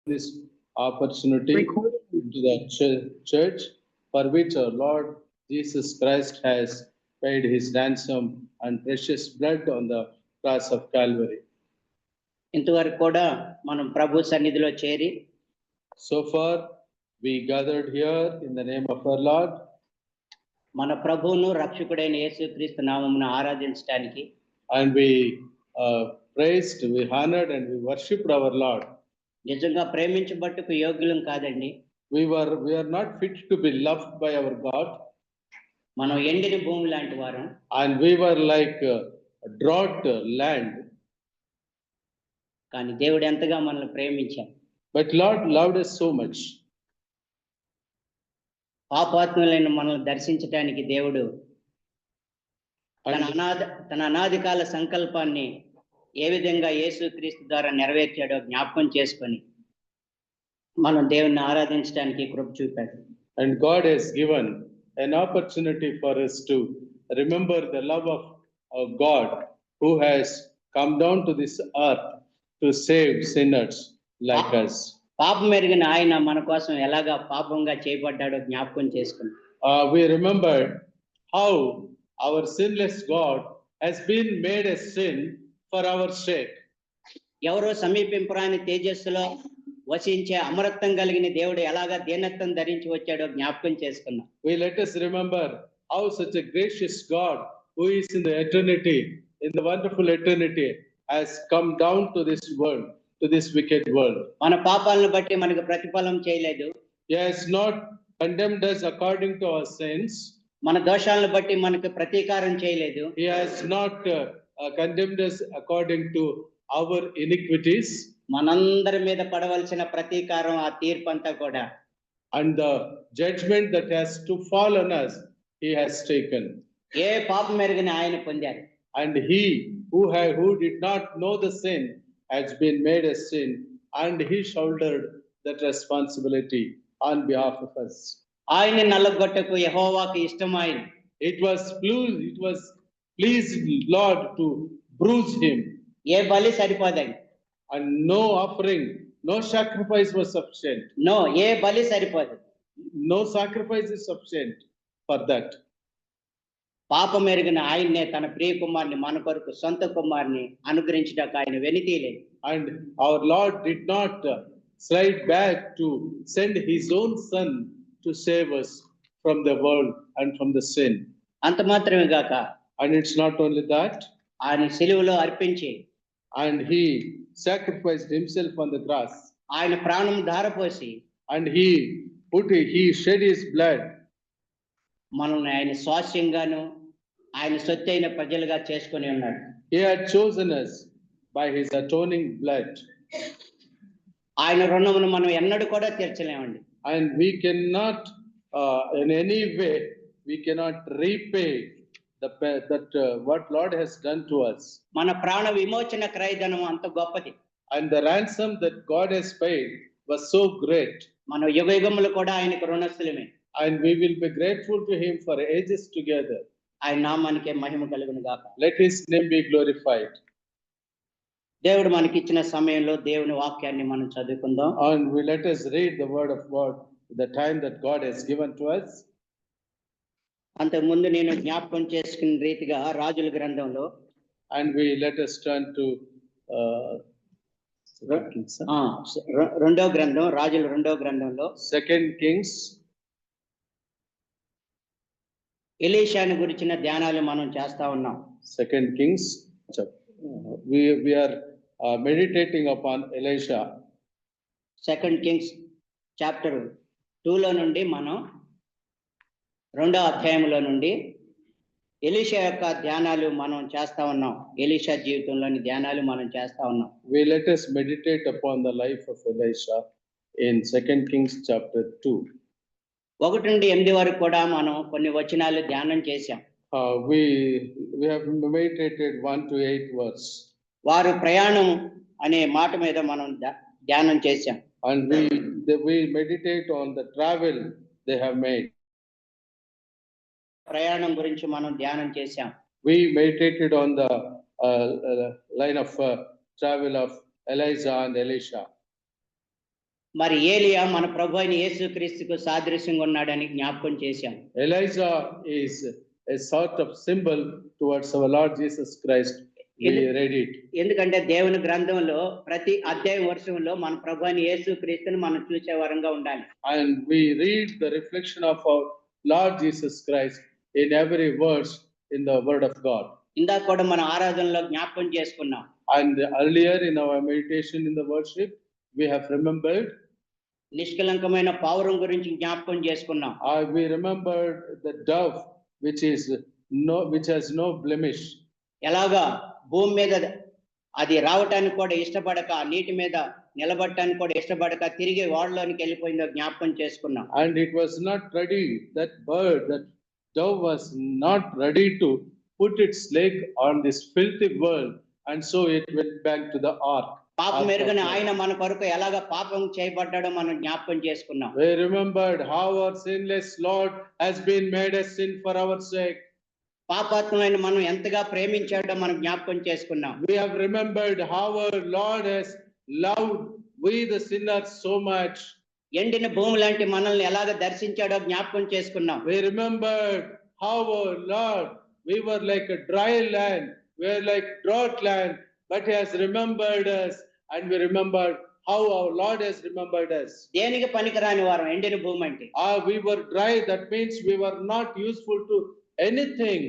this opportunity to the church for which our Lord Jesus Christ has paid his ransom and precious blood on the cross of Calvary. ఇంతవరకు కూడా మనం ప్రభు సన్నిధిలో చేరి So far we gathered here in the name of our Lord, మన ప్రభువును రక్షకుడైన యేసుక్రీస్తు నామమున ఆరాధించడానికి and we praised, we honored and we worshipped our Lord. నిజంగా ప్రేమించబట్టుకు యోగ్యులం కాదండి. We are not fit to be loved by our God, మనం ఎండిన భూమి లాంటి వారం, and we were like drought land. కానీ దేవుడు ఎంతగా మనల్ని ప్రేమించాడు. But Lord loved us so much. పాపాత్ములైన మనల్ని దర్శించడానికి దేవుడు తన అనాది కాల సంకల్పాన్ని ఏ విధంగా యేసుక్రీస్తు ద్వారా నెరవేర్చాడో జ్ఞాపకం చేసుకొని మనం దేవుణ్ణి ఆరాధించడానికి కృప చూపాడు. And God has given an opportunity for us to remember the love of our God who has come down to this earth to save sinners like us. పాపం ఎరిగిన ఆయన మన కోసం ఎలాగా పాపంగా చేయబడ్డాడో జ్ఞాపకం చేసుకున్నాం. We remembered how our sinless God has been made a sin for our sake. ఎవరో సమీపింపరాని తేజస్సులో వసించే అమరత్వం కలిగిన దేవుడు ఎలాగా దీనత్వం ధరించి వచ్చాడో జ్ఞాపకం చేసుకున్నాం. Let us remember how such a gracious God who is in the eternity, in the wonderful eternity, has come down to this world, to this wicked world. మన పాపాలను బట్టి మనకు ప్రతిఫలం చేయలేదు. He has not condemned us according to our sins. మన దోషాలను బట్టి మనకు ప్రతీకారం చేయలేదు. He has not condemned us according to our iniquities. మనందరి మీద పడవలసిన ప్రతీకారం, ఆ తీర్పు అంతా కూడా, and the judgment that has to fall on us, he has taken. ఏ పాపం ఎరిగిన ఆయన పొందారు. And he who did not know the sin has been made a sin, and he shouldered that responsibility on behalf of us. ఆయన నల్లగొట్టకు యెహోవాకు ఇష్టమైన, it was pleased Lord to bruise him. ఏ బలి సరిపోదండి. And no offering, no sacrifice was sufficient. No, ఏ బలి సరిపోదు. No sacrifice is sufficient for that. పాపం ఎరిగిన ఆయన్నే తన ప్రియ కుమారుని మన కొరకు సొంత కుమారుని అనుగ్రహించడానికి ఆయన వెనితీలేదు. And our Lord did not slide back to send his own son to save us from the world and from the sin. అంత మాత్రమే గాక, and it's not only that, ఆయన సిలువలో అర్పించి, and he sacrificed himself on the cross, ఆయన ప్రాణం ధారపోసి, and he shed his blood, మనల్ని ఆయన స్వాస్యంగాను ఆయన సొత్తైన ప్రజలుగా చేసుకొని ఉన్నాడు. He had chosen us by his atoning blood. ఆయన రుణమును మనం ఎన్నడూ కూడా తీర్చలేమండి. And we cannot in any way we cannot repay what Lord has done to us. మన ప్రాణ విమోచన క్రయధనం అంత గొప్పది. And the ransom that God has paid was so great. మన యుగయుగములు కూడా ఆయనకు రుణస్థులమే. And we will be grateful to him for ages together. ఆయన నామానికే మహిమ కలుగును గాక. Let his name be glorified. దేవుడు మనకి ఇచ్చిన సమయంలో దేవుని వాక్యాన్ని మనం చదువుకుందాం. And let us read the word of God the time that God has given to us. అంతకు ముందు నేను జ్ఞాపకం చేసుకున్న రీతిగా రాజుల గ్రంథంలో, and let us turn to రెండో గ్రంథం, రాజుల రెండో గ్రంథంలో 2 Kings. ఎలీషాను గురించిన ధ్యానాలు మనం చేస్తా ఉన్నాం. 2 Kings. We are meditating upon Elisha. 2 Kings chapter 2లో నుండి మనం రెండో అధ్యాయంలో నుండి ఎలీషా యొక్క ధ్యానాలు మనం చేస్తా ఉన్నాం. ఎలీషా జీవితంలోని ధ్యానాలు మనం చేస్తా ఉన్నాం. Let us meditate upon the life of Elisha in 2 Kings chapter 2. 1 నుండి 8 వరకు కూడా మనం కొన్ని వచనాలు ధ్యానం చేశాం. We have meditated 1 to 8 verse. వారు ప్రయాణం అనే మాట మీద మనం ధ్యానం చేశాం. And we meditate on the travel they have made. ప్రయాణం గురించి మనం ధ్యానం చేశాం. We meditated on the line of travel of Elijah and Elisha. మరి ఏలియా మన ప్రభు అయిన యేసుక్రీస్తుకు సాదృశ్యంగా ఉన్నాడని జ్ఞాపకం చేశాం. Elijah is a sort of symbol towards our Lord Jesus Christ. We read it. ఎందుకంటే దేవుని గ్రంథంలో ప్రతి అధ్యాయం వర్షంలో మన ప్రభు అయిన యేసుక్రీస్తుని మనం చూసే వరంగా ఉండాలి. And we read the reflection of our Lord Jesus Christ in every verse in the word of God. ఇందాక కూడా మన ఆరాధనలో జ్ఞాపకం చేసుకున్నాం. And earlier in our meditation in the worship, we have remembered, నిష్కలంకమైన పావురం గురించి జ్ఞాపకం చేసుకున్నాం. we remembered the dove which has no blemish. ఎలాగా భూమి మీద అది రావటానికి కూడా ఇష్టపడక, నీటి మీద నిలబడటానికి కూడా ఇష్టపడక తిరిగి ఓడలోనికి వెళ్ళిపోయిందో జ్ఞాపకం చేసుకున్నాం. And it was not ready, that dove was not ready to put its leg on this filthy world, and so it went back to the ark. పాపం ఎరుగని ఆయన మన కొరకు ఎలాగ పాపం చేయబడ్డాడో మనం జ్ఞాపకం చేసుకున్నాం. We remembered how our sinless Lord has been made a sin for our sake. పాపాత్ములైన మనం ఎంతగా ప్రేమించాడో మనం జ్ఞాపకం చేసుకున్నాం. We have remembered how our Lord has loved we the sinners so much. ఎండిన భూమి లాంటి మనల్ని ఎలాగ దర్శించాడో జ్ఞాపకం చేసుకున్నాం. We remembered how our Lord, we were like a dry land, we were like drought land, but he has remembered us, and we remembered how our Lord has remembered us. దేనికి పనికిరాని వారం ఎండిన భూమి అంటే. We were dry, that means we were not useful to anything.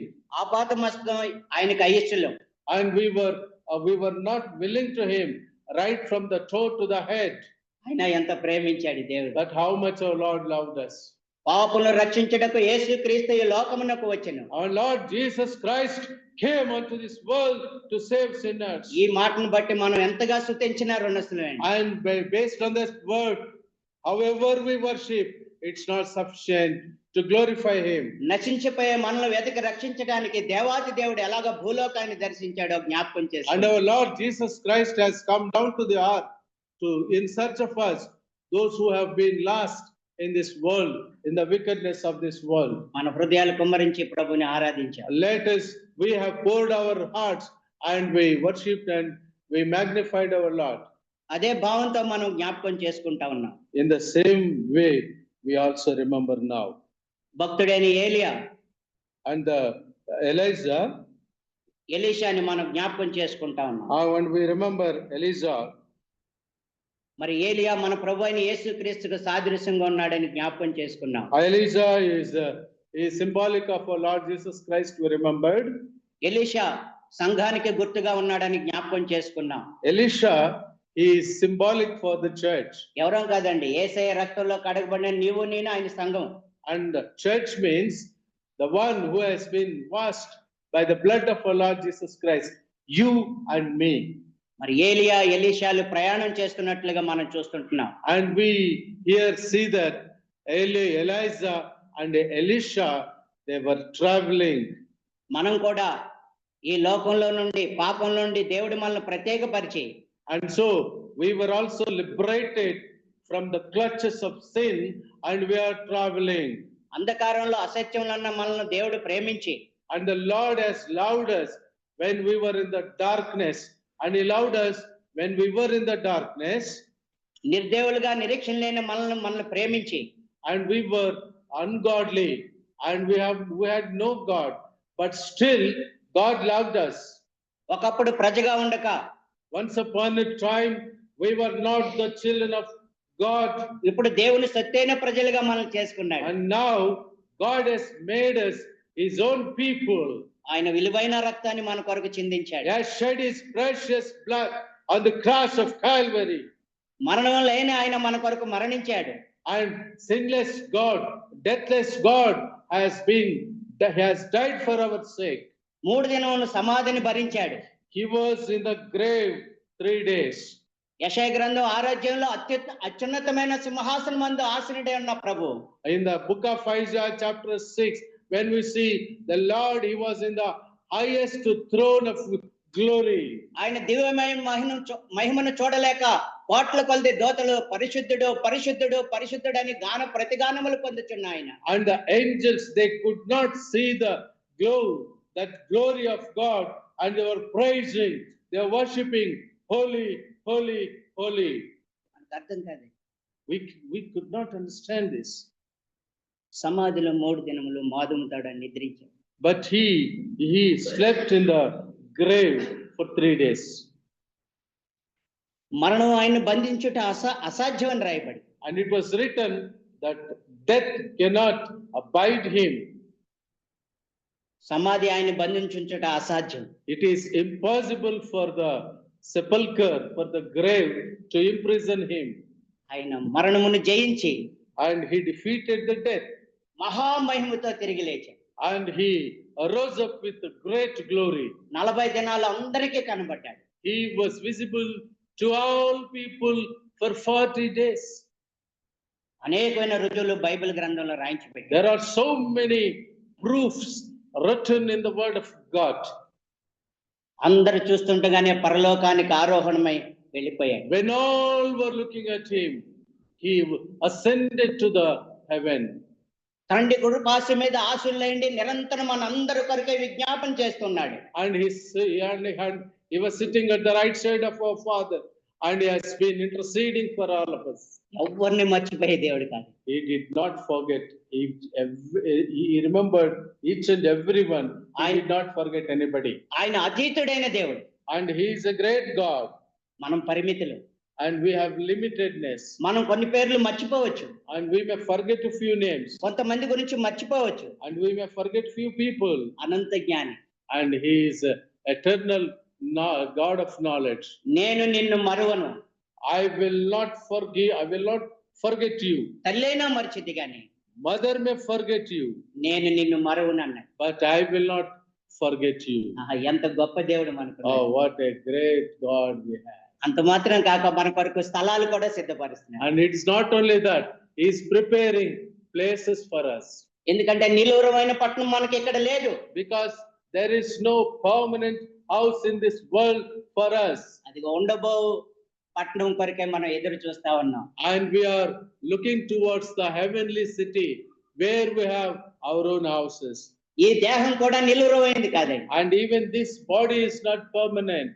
ఆపాతమస్తకం ఆయనకు అయిష్టం. And we were not willing to him, right from the toe to the head. ఆయన ఎంత ప్రేమించాడు దేవుడు. That how much our Lord loved us. పాపులను రక్షించుటకు యేసుక్రీస్తు ఈ లోకమునకు వచ్చెను. Our Lord Jesus Christ came unto this world to save sinners. ఈ మాటను బట్టి మనం ఎంతగా స్తుతించినా రుణస్తులమే. And based on this word, however we worship, it's not sufficient to glorify him. నశించిపోయే మనల్ని వెతికి రక్షించడానికి దేవాది దేవుడు ఎలాగ భూలోకాన్ని దర్శించాడో జ్ఞాపకం చేశాడు. And our Lord Jesus Christ has come down to the earth to in search of us, those who have been lost in this world, in the wickedness of this world. మన హృదయాలు కుమ్మరించి ప్రభుని ఆరాధించాం. We have poured our hearts and we worshipped and we magnified our Lord. అదే భావంతో మనం జ్ఞాపకం చేసుకుంటా ఉన్నాం. In the same way, we also remember now. భక్తుడైన ఏలియా And Elijah, ఎలీషాని మనం జ్ఞాపకం చేసుకుంటా ఉన్నాం. when we remember Elijah, మరి ఏలియా మన ప్రభు అయిన యేసుక్రీస్తుకు సాదృశ్యంగా ఉన్నాడని జ్ఞాపకం చేసుకున్నాం. Elijah is symbolic of our Lord Jesus Christ, we remembered. Elisha సంఘానికి గుర్తుగా ఉన్నాడని జ్ఞాపకం చేసుకున్నాం. Elisha is symbolic for the church. ఎవరో కాదండి, యేసయ్య రక్తంలో కడగబడిన నీవు నేను ఆయన సంఘం. And the church means the one who has been washed by the blood of our Lord Jesus Christ, you and me. మరి ఏలియా ఎలీషాలు ప్రయాణం చేస్తున్నట్లుగా మనం చూస్తుంటున్నాం. And we here see that Elijah and Elisha, they were traveling. మనం కూడా ఈ లోకంలో నుండి పాపం నుండి దేవుడు మనల్ని ప్రత్యేకపరిచి, and so we were also liberated from the clutches of sin, and we are traveling. అంధకారంలో అసత్యంలో ఉన్న మనల్ని దేవుడు ప్రేమించి, and the Lord has loved us when we were in the darkness, and he loved us when we were in the darkness. నిర్దేవులుగా నిరీక్షణ లేని మనల్ని ప్రేమించి, and we were ungodly, and we had no God, but still God loved us. ఒకప్పుడు ప్రజగా ఉండక, once upon a time we were not the children of God. ఇప్పుడు దేవుని సొత్తైన ప్రజలుగా మనం చేసుకున్నాడు. And now God has made us his own people. ఆయన విలువైన రక్తాన్ని మన కొరకు చిందించాడు. He has shed his precious blood on the cross of Calvary. మరణం లేని ఆయన మన కొరకు మరణించాడు. And sinless God, deathless God has died for our sake. 3 దినములు సమాధిని భరించాడు. He was in the grave 3 days. యెషయా గ్రంథం 6వ అధ్యాయంలో అత్యున్నతమైన సింహాసనం మందు ఆసీనుడై ఉన్న ప్రభు. In the book of Isaiah chapter 6, when we see the Lord, he was in the highest throne of glory. ఆయన దివ్యమైన మహిమను చూడలేక కోట్ల కొలది దూతలు పరిశుద్ధుడు పరిశుద్ధుడు పరిశుద్ధుడు అని ప్రతిగానములు పొందుచున్న ఆయన. And the angels, they could not see that glory of God, and they were praising, they were worshiping, holy, holy, holy. అర్థం కాదు. We could not understand this. సమాధిలో 3 దినములు మాదుముతాడు నిద్రించాడు. But he slept in the grave for 3 days. మరణం ఆయన్ని బంధించుట అసాధ్యం అని రాయబడి. And it was written that death cannot abide him. సమాధి ఆయన్ని బంధించుట అసాధ్యం. It is impossible for the sepulchre, for the grave to imprison him. ఆయన మరణమును జయించి And he defeated the death. మహామహిమతో తిరిగి లేచాడు. And he arose up with great glory. 40 దినాలు అందరికీ కనబడ్డాడు. He was visible to all people for 40 days. అనేకమైన రుజువులు బైబిల్ గ్రంథంలో రాయించి పెట్టారు. There are so many proofs written in the word of God. అందరూ చూస్తుండగానే పరలోకానికి ఆరోహణమై వెళ్ళిపోయాడు. When all were looking at him, he ascended to the heaven. తండ్రి కుడిపార్శ్వం మీద ఆశీనులైండి నిరంతరం మనందరి కొరకే విజ్ఞాపన చేస్తున్నాడు. And he was sitting at the right side of our Father, and he has been interceding for all of us. ఎవరిని మర్చిపోయే దేవుడు కాదు. He did not forget. He remembered each and everyone. He did not forget anybody. ఆయన అతీతుడైన దేవుడు. And he is a great God. మనం పరిమితులు. And we have limitedness. మనం కొన్ని పేర్లు మర్చిపోవచ్చు. And we may forget a few names. కొంతమంది గురించి మర్చిపోవచ్చు. And we may forget few people. అనంత జ్ఞాని. And he is eternal God of knowledge. నేను నిన్ను మరువను. I will not forget you. తల్లైనా మర్చిద్ది గాని Mother may forget you. నేను నిన్ను మరువను అన్నాడు. But I will not forget you. ఎంత గొప్ప దేవుడు మనకు. Oh, what a great God we have. అంత మాత్రం కాక మన కొరకు స్థలాలు కూడా సిద్ధపరుస్తున్నాడు. And it is not only that, he is preparing places for us. ఎందుకంటే నిలువరమైన పట్టణం మనకి ఇక్కడ లేదు. Because there is no permanent house in this world for us. అదిగో ఉండబో పట్టణం కొరకే మనం ఎదురు చూస్తా ఉన్నాం. And we are looking towards the heavenly city where we have our own houses. ఈ దేహం కూడా నిలువరమైంది కాదండి. And even this body is not permanent.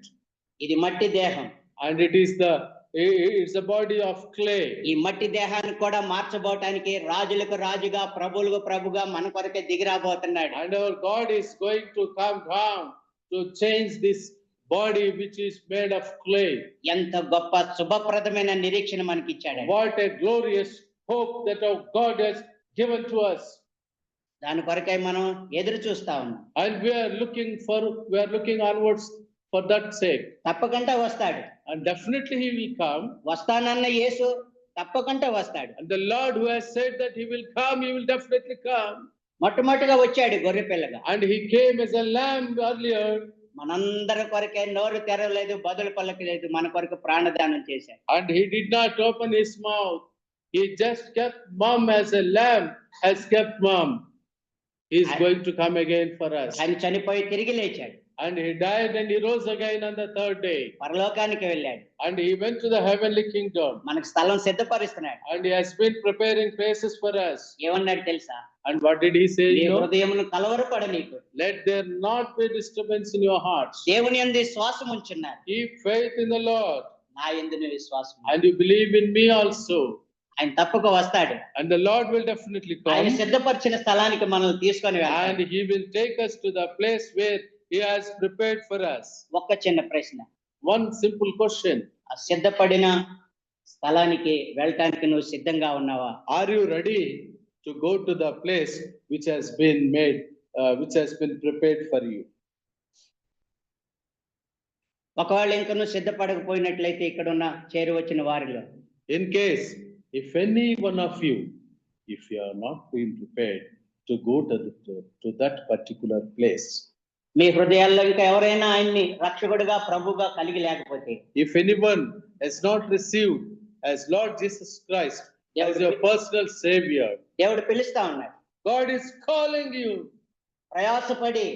ఇది మట్టి దేహం. And it's a body of clay. ఈ మట్టి దేహాన్ని కూడా మార్చబోటానికి రాజులకు రాజుగా ప్రభువులకు ప్రభుగా మన కొరకే దిగిరాబోతున్నాడు. And our God is going to come down to change this body which is made of clay. ఎంత గొప్ప శుభప్రదమైన నిరీక్షణ మనకి ఇచ్చాడు. What a glorious hope that our God has given to us. దాని కొరకై మనం ఎదురు చూస్తా ఉన్నాం. And we are looking onwards for that sake. తప్పకుండా వస్తాడు. And definitely he will come. వస్తానన్న యేసు తప్పకుండా వస్తాడు. And the Lord who has said that he will come, he will definitely come. మొట్టమొదటిగా వచ్చాడు గొర్రె పిల్లగా. And he came as a lamb earlier. మనందరి కొరకే నోరు తెరవలేదు, బదులు పలకలేదు, మన కొరకు ప్రాణదానం చేశాడు. And he did not open his mouth. He just kept mum as a lamb has kept mum. He is going to come again for us. ఆయన చనిపోయి తిరిగి లేచాడు. And he died and he rose again on the third day. పరలోకానికి వెళ్ళాడు. And he went to the heavenly kingdom. మనకు స్థలం సిద్ధపరుస్తున్నాడు. And he has been preparing places for us. ఏమన్నాడు తెలుసా? And what did he say? నీ హృదయమును కలవరపడ నీకు. Let there not be disturbance in your hearts. దేవుని యందు విశ్వాసం ఉంచున్నారు. Keep faith in the Lord. నా యందు విశ్వాసం. And you believe in me also. ఆయన తప్పక వస్తాడు. And the Lord will definitely come. ఆయన సిద్ధపరిచిన స్థలానికి మనల్ని తీసుకొని వెళ్తాడు. And he will take us to the place where he has prepared for us. ఒక్క చిన్న ప్రశ్న. One simple question. ఆ సిద్ధపడిన స్థలానికి వెళ్ళటానికి నువ్వు సిద్ధంగా ఉన్నావా? Are you ready to go to the place which has been prepared for you? ఒకవేళ ఇంకా నువ్వు సిద్ధపడకపోయినట్లయితే ఇక్కడ ఉన్న చేరి వచ్చిన వారిలో In case if any one of you, if you are not being prepared to go to that particular place, మీ హృదయాల్లో ఇంకా ఎవరైనా ఆయన్ని రక్షకుడిగా ప్రభువుగా కలిగి లేకపోతే, if anyone has not received as Lord Jesus Christ as your personal savior, దేవుడు పిలుస్తా ఉన్నాడు. God is calling you. ప్రయాసపడి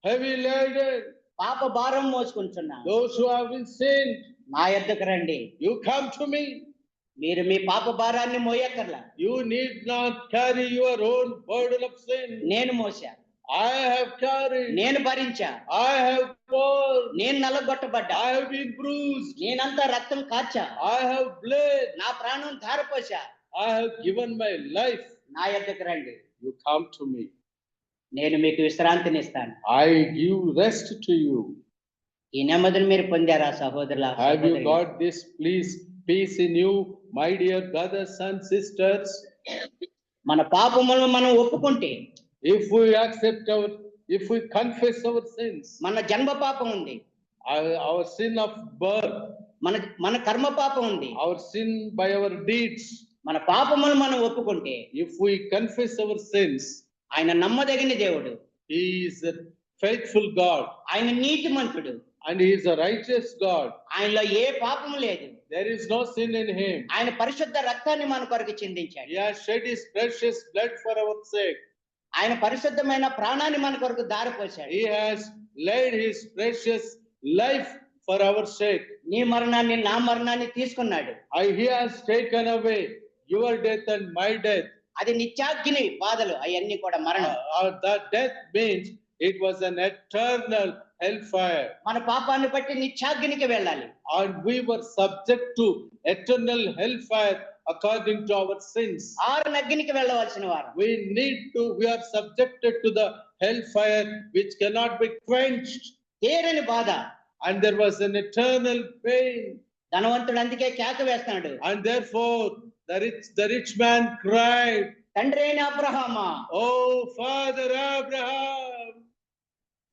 Heavy laden, పాప భారం మోసుకుంటున్నా those who have been sinned, నా యొద్దకు రండి. you come to me. మీరు మీ పాప భారాన్ని మోయక్కర్లా. You need not carry your own burden of sin. నేను మోసా. I have carried, నేను భరించా, I have borne, నేను నలగొట్టబడ్డా, I have been bruised, నేనంతా రక్తం కార్చా, I have bled, నా ప్రాణం ధారపోసా. I have given my life. నా యొద్దకు రండి, You come to me. నేను మీకు విశ్రాంతినిస్తాను. I give rest to you. ఈ నెమ్మదిని మీరు పొందారా సహోదరుల Have you సహోదరులు? got this peace in you, my dear brothers and sisters? మన పాపములను మనం ఒప్పుకుంటే, If we confess our sins, మన జన్మ పాపం ఉంది, our sin of birth, మన మన కర్మ పాపం ఉంది. our sin by our deeds, మన పాపములు మనం ఒప్పుకుంటే if we confess our sins, ఆయన నమ్మదగిన దేవుడు, he is a faithful God ఆయన నీతిమంతుడు, and he is a righteous God. ఆయనలో ఏ పాపము లేదు. There is no sin in him. ఆయన పరిశుద్ధ రక్తాన్ని మన కొరకు చిందించాడు. He has shed his precious blood for our sake. ఆయన పరిశుద్ధమైన ప్రాణాన్ని మన కొరకు దారిపోశాడు. He has laid his precious life for our sake. నీ మరణాన్ని నా మరణాన్ని తీసుకున్నాడు. He has taken away your death and my death. అది నిత్యాగ్ని బాధలు, అవన్నీ కూడా మరణం. That death means it was an eternal hellfire. మన పాపాన్ని బట్టి నిత్యాగ్నికి వెళ్ళాలి. And we were subject to eternal hellfire according to our sins. ఆరు అగ్నికి వెళ్ళవలసిన వారు. We are subjected to the hellfire which cannot be quenched. తీరని బాధ. And there was an eternal pain. ధనవంతుడు అందుకే కేక వేస్తున్నాడు. And therefore the rich man cried, తండ్రి అయిన అబ్రహామా, Oh Father Abraham,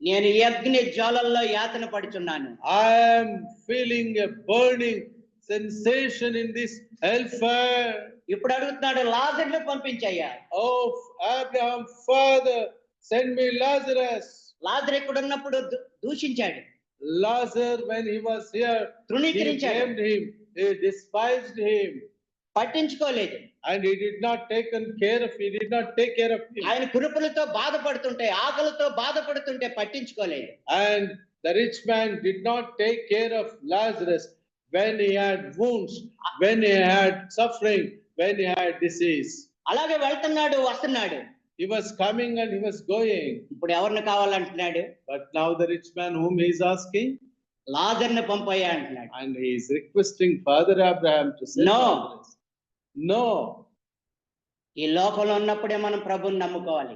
నేను ఈ అగ్ని జ్వాలల్లో యాతన పడుచున్నాను. I am feeling a burning sensation in this hellfire. ఇప్పుడు అడుగుతున్నాడు, లాజరును పంపించయ్యా. Oh Abraham, Father, send me Lazarus. లాజరు ఇక్కడ ఉన్నప్పుడు దూషించాడు, Lazarus, when he was here, he తృణీకరించాడు, blamed him, he despised him, పట్టించుకోలేదు. and he did not take care of him. ఆయన కురుపులతో బాధపడుతుంటే, ఆకలితో బాధపడుతుంటే పట్టించుకోలేదు. And the rich man did not take care of Lazarus when he had wounds, when he had suffering, when he had disease. అలాగే వెళ్తున్నాడు, వస్తున్నాడు. He was coming and he was going. ఇప్పుడు ఎవరిని కావాలంటున్నాడు? But now the rich man whom he is asking, లాజరును పంపయ్యా అంటున్నాడు. and he is requesting Father Abraham to send No. Lazarus. No. ఈ లోకంలో ఉన్నప్పుడే మనం ప్రభువుని నమ్ముకోవాలి.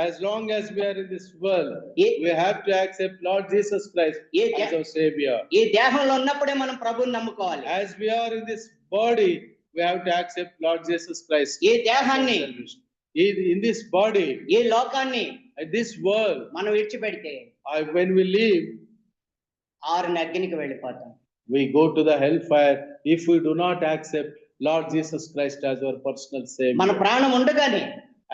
As long as we are in this world, A- we have to accept Lord Jesus Christ A- as our Savior. ఈ దేహంలో ఉన్నప్పుడే మనం ప్రభువుని నమ్ముకోవాలి. As we are in this body, we have to accept Lord Jesus Christ. ఈ as our దేహాన్ని, salvation. In this body, ఈ లోకాన్ని in this world, మనం విడిచిపెడితే when we leave, ఆరు అగ్నికి వెళ్ళిపోతాం. we go to the hellfire if we do not accept Lord Jesus Christ as our personal Savior. మన ప్రాణం ఉండగానే,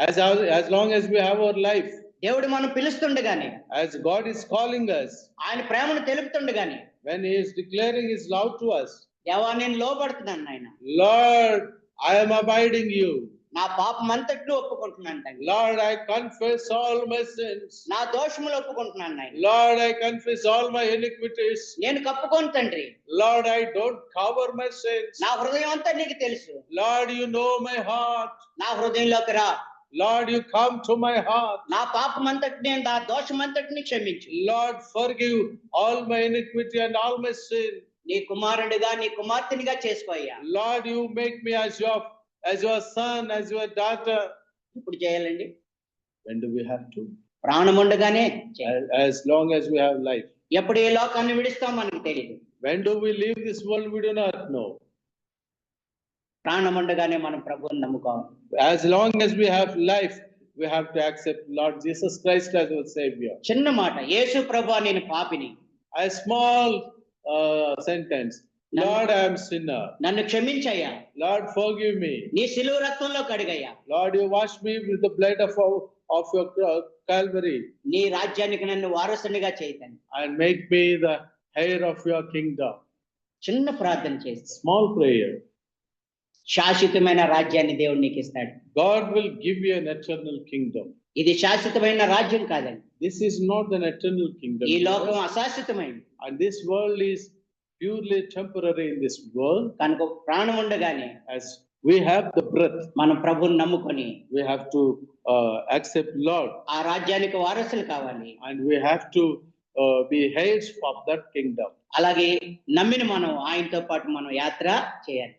As long as we have our life, దేవుడు మనం పిలుస్తుండగానే, as God is calling us, ఆయన ప్రేమను తెలుపుతుండగానే, when He is declaring His love to us, దేవా నేను లోబడుతున్నాను నాయన, Lord, I am abiding you. నా పాపం అంతటిని ఒప్పుకుంటున్నాను తండ్రి, Lord, I confess all my sins. నా దోషములు ఒప్పుకుంటున్నాను నాయన, Lord, I confess all my iniquities. నేను కప్పుకోను తండ్రి, Lord, I don't cover my sins. నా హృదయం అంతా నీకు తెలుసు, Lord, you know my heart. నా హృదయంలోకి రా, Lord, you come to my heart. నా పాపం అంతటిని, నా దోషం అంతటిని క్షమించు, Lord, forgive all my iniquity and all my sin. నీ కుమారుడిగా, నీ కుమార్తెనిగా చేసుకోయ్యా. Lord, you make me as your son, as your daughter. ఇప్పుడు చేయాలండి, When do we have to? ప్రాణం ఉండగానే చేయాలి. As long as we have life. ఎప్పుడు ఏ లోకాన్ని విడిస్తాం మనకు తెలియదు. When do we leave this world? We do not know. ప్రాణం ఉండగానే మనం ప్రభువుని నమ్ముకోవాలి. As long as we have life, we have to accept Lord Jesus Christ as our Savior. చిన్న మాట, యేసు ప్రభువా నేను పాపిని, A small sentence. Lord, I am sinner. నన్ను క్షమించయ్యా, Lord, forgive me. నీ సిలువ రక్తంలో కడిగయ్యా, Lord, you wash me with the blood of your Calvary నీ రాజ్యానికి నన్ను వారసునిగా చేయతండి. and make me the heir of your kingdom. చిన్న ప్రార్థన చేస్తే Small prayer. శాశ్వతమైన రాజ్యాన్ని దేవుడు నీకు ఇస్తాడు. God will give you an eternal kingdom. ఇది శాశ్వతమైన రాజ్యం కాదండి. This is not an eternal kingdom. ఈ లోకం అశాశ్వతమైంది And this world is purely temporary in this world. కనుక ప్రాణం ఉండగానే As we have the breath. మనం ప్రభువుని నమ్ముకొని We have to accept Lord, ఆ రాజ్యానికి వారసులు కావాలి. and we have to be heirs of that kingdom. అలాగే నమ్మిన మనం ఆయనతో పాటు మనం యాత్ర చేయాలి.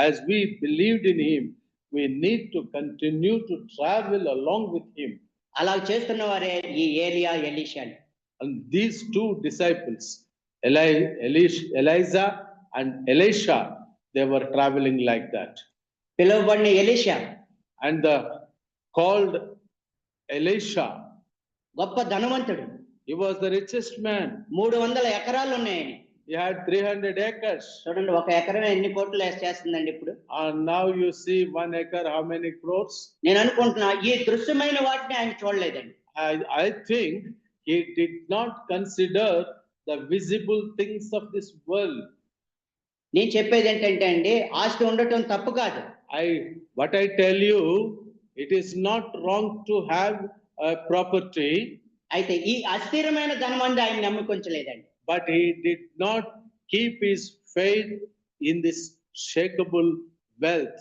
As we believed in Him, we need to continue to travel along with Him. అలా చేస్తున్న వారే ఈ ఏలియా ఎలీషాలు. And these two disciples, Elijah and Elisha, they were traveling like that. పిలువబడిన Elisha And the called Elisha, గొప్ప ధనవంతుడు. he was the richest man. 300 ఎకరాలు ఉన్నాయి. He had 300 acres. చూడండి, ఒక ఎకరం ఎన్ని కోట్లు చేస్తుందండి ఇప్పుడు? And now you see 1 acre, how many crores? నేను అనుకుంటున్నా ఈ దృశ్యమైన వాటిని ఆయన చూడలేదండి. I think he did not consider the visible things of this world. నేను చెప్పేది ఏంటంటే అండి, ఆస్తి ఉండటం తప్పు కాదు. What I tell you, it is not wrong to have a property, అయితే ఈ అస్థిరమైన ధనవంతుడు ఆయన నమ్ముకొంచలేదండి. but he did not keep his faith in this shakable wealth.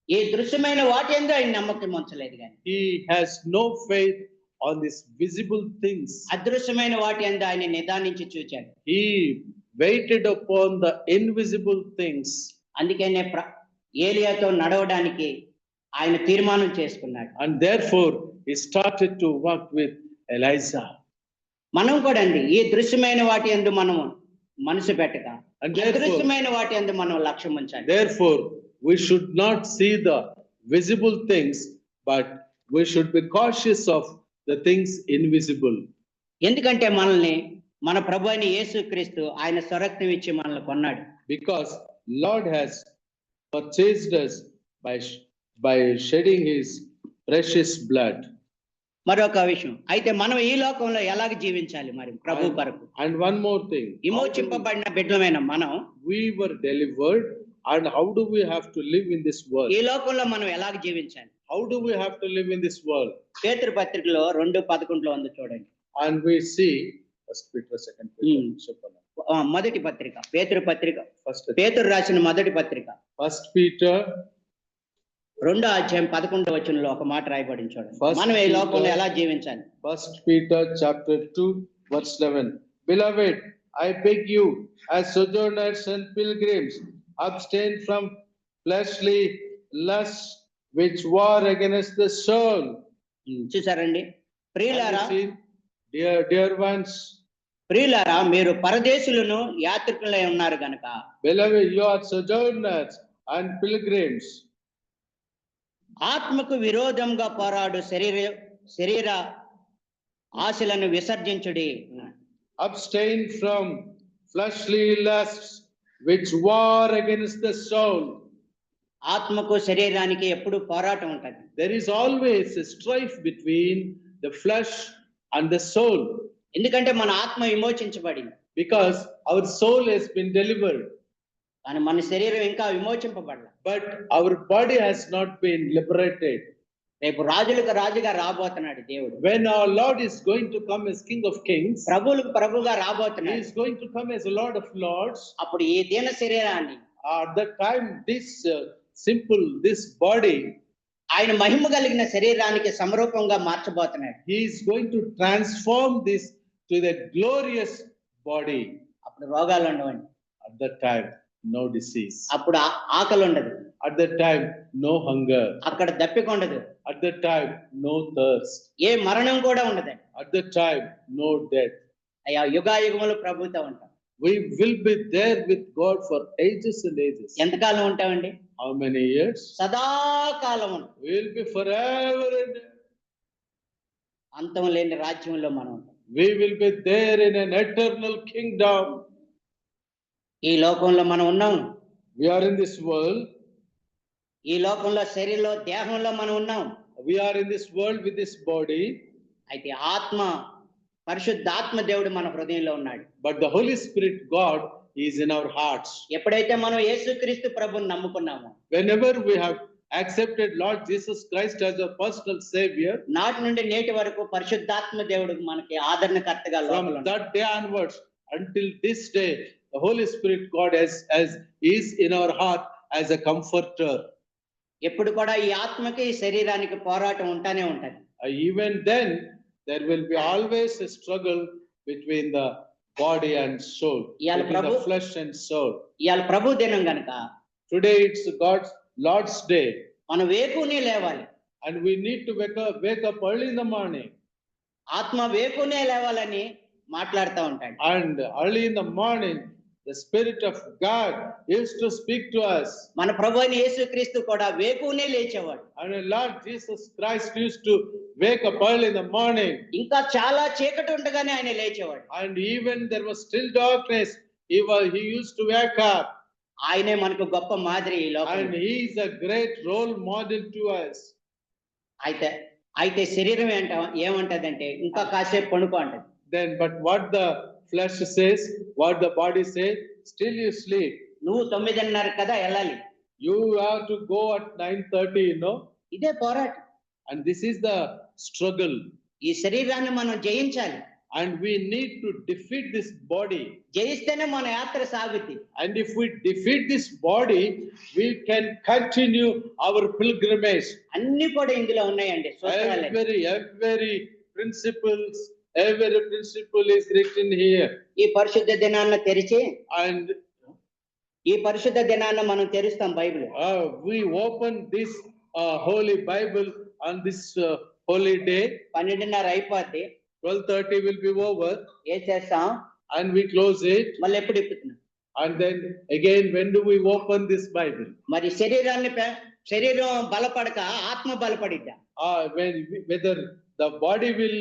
ఈ దృశ్యమైన వాటి యందు ఆయన నమ్మకం ఉంచలేదు కానీ He has no faith on these visible things. అదృశ్యమైన వాటి యందు ఆయన నిదానించి చూచాడు. He waited upon the invisible things. అందుకనే ఏలియాతో నడవడానికి ఆయన తీర్మానం చేసుకున్నాడు. And therefore, he started to work with Elijah. మనం కూడా అండి ఈ దృశ్యమైన వాటి యందు మనం మనసు పెట్టక And therefore, అదృశ్యమైన వాటి యందు మనం లక్ష్యం ఉంచాలి. therefore, we should not see the visible things, but we should be cautious of the things invisible. ఎందుకంటే మనల్ని మన ప్రభు అయిన యేసుక్రీస్తు ఆయన స్వరక్తం ఇచ్చి మనల్ని కొన్నాడు. Because Lord has purchased us by shedding his precious blood. మరొక విషయం, అయితే మనం ఈ లోకంలో ఎలాగ జీవించాలి మరి ప్రభు కొరకు? And one more thing, విమోచింపబడిన బిడ్డలమైన మనం we were delivered, and how do we have to live in this world? ఈ లోకంలో మనం ఎలాగ జీవించాలి? How do we have to live in this world? పేతురు పత్రికలో 2:11 ఉంది చూడండి. And we see First Peter, Second Peter, మొదటి పత్రిక, పేతురు పత్రిక, First పేతురు రాసిన మొదటి పత్రిక Peter 2:11 ఒక మాట రాయబడింది చూడండి. First మనం ఈ లోకంలో Peter- ఎలా జీవించాలి? First Peter chapter 2 verse 11. Beloved, I beg you, as sojourners and pilgrims, abstain from fleshly lusts which war against the soul. చూసారండి ప్రియులారా, And you see, dear ones, ప్రియులారా మీరు పరదేశులను యాత్రికులై ఉన్నారు గనుక beloved, you are sojourners and pilgrims. ఆత్మకు విరోధంగా పోరాడు శరీర ఆశలను విసర్జించుడి. Abstain from fleshly lusts which war against the soul. ఆత్మకు శరీరానికి ఎప్పుడు పోరాటం ఉంటది. There is always a strife between the flesh and the soul, ఎందుకంటే మన ఆత్మ విమోచించబడింది, because our soul has been delivered, కానీ మన శరీరం ఇంకా విమోచింపబడల. but our body has not been liberated. రేపు రాజులకు రాజుగా రాబోతున్నాడు దేవుడు. When our Lord is going to come as King of Kings, ప్రభువులకు ప్రభుగా He రాబోతున్నాడు. is going to come as a Lord of Lords. అప్పుడు ఈ దీన శరీరాన్ని At that time, this body, ఆయన మహిమ కలిగిన శరీరానికి సమరూపంగా మార్చబోతున్నాడు. He is going to transform this to the glorious body. అప్పుడు రోగాలు ఉండవండి, At that time, no disease. అప్పుడు ఆకలి ఉండదు, At that time, no hunger. అక్కడ దప్పిక ఉండదు, At that time, no thirst. ఏ మరణం కూడా ఉండదండి. At that time, no death. అయ్యా యుగాయుగములు ప్రభుతో ఉంటాం. We will be there with God for ages and ages. ఎంతకాలం ఉంటామండి? How many years? సదాకాలం ఉంటాం. We will be forever and ever. అంతం లేని రాజ్యంలో మనం ఉంటాం. We will be there in an eternal kingdom. ఈ లోకంలో మనం ఉన్నాం. We are in this world. ఈ లోకంలో శరీరంలో దేహంలో మనం ఉన్నాం. We are in this world with this body. అయితే ఆత్మ పరిశుద్ధాత్మ దేవుడు మన హృదయంలో ఉన్నాడు. But the Holy Spirit, God, is in our hearts. ఎప్పుడైతే మనం యేసుక్రీస్తు ప్రభువుని నమ్ముకున్నామో, Whenever we have accepted Lord Jesus Christ as our personal Savior, నాటి నుండి నేటి వరకు పరిశుద్ధాత్మ దేవుడు మనకి ఆదరణకర్తగా లోపల from ఉన్నాడు. that day onwards until this day, the Holy Spirit, God, is in our heart as a comforter. ఎప్పుడు కూడా ఈ ఆత్మకి ఈ శరీరానికి పోరాటం ఉంటానే ఉంటది. Even then, there will be always a struggle between the body and soul, ఇవాళ between the Prabhu- flesh and soul. ఇవాళ ప్రభు దినం గనుక Today it's God's Lord's day, మనం వేకునే లేవాలి. and we need to wake up early in the morning. ఆత్మ వేకునే లేవాలని మాట్లాడుతూ ఉంటాడు. And early in the morning, the Spirit of God used to speak to us. మన ప్రభు అయిన యేసుక్రీస్తు కూడా వేకునే లేచేవాడు. And the Lord Jesus Christ used to wake up early in the morning. ఇంకా చాలా చీకటి ఉండగానే ఆయన లేచేవాడు. And even there was still darkness, he used to wake up. ఆయనే మనకు గొప్ప మాదిరి ఈ And లోకంలో. he is a great role model to us. అయితే అయితే శరీరం ఏమంటదంటే ఇంకా కాసేపు పడుకో అంటది. Then, but what the flesh says, what the body says, still you sleep. నువ్వు 9:30 కదా వెళ్ళాలి. You have to go at 9:30, you know. ఇదే పోరాటం. And this is the struggle. ఈ శరీరాన్ని మనం జయించాలి. And we need to defeat this body. జయిస్తేనే మన యాత్ర సాగుద్ది. And if we defeat this body, we can continue our pilgrimage. అన్ని కూడా ఇందులో ఉన్నాయండి. సూత్రాలే. Every principle is written here. ఈ పరిశుద్ధ దినాన్ని తెరిచి And ఈ పరిశుద్ధ దినాన్ని మనం తెరుస్తాం Bible. we open this Holy Bible on this holy day. 12:30 అయిపోద్ది. 12:30 will be over, ఏం చేస్తాం? and we close it. మళ్ళీ ఎప్పుడు ఇప్పుతున్నాం? And then again, when do we open this Bible? మరి శరీరం బలపడక ఆత్మ బలపడిద్దా? Whether the body will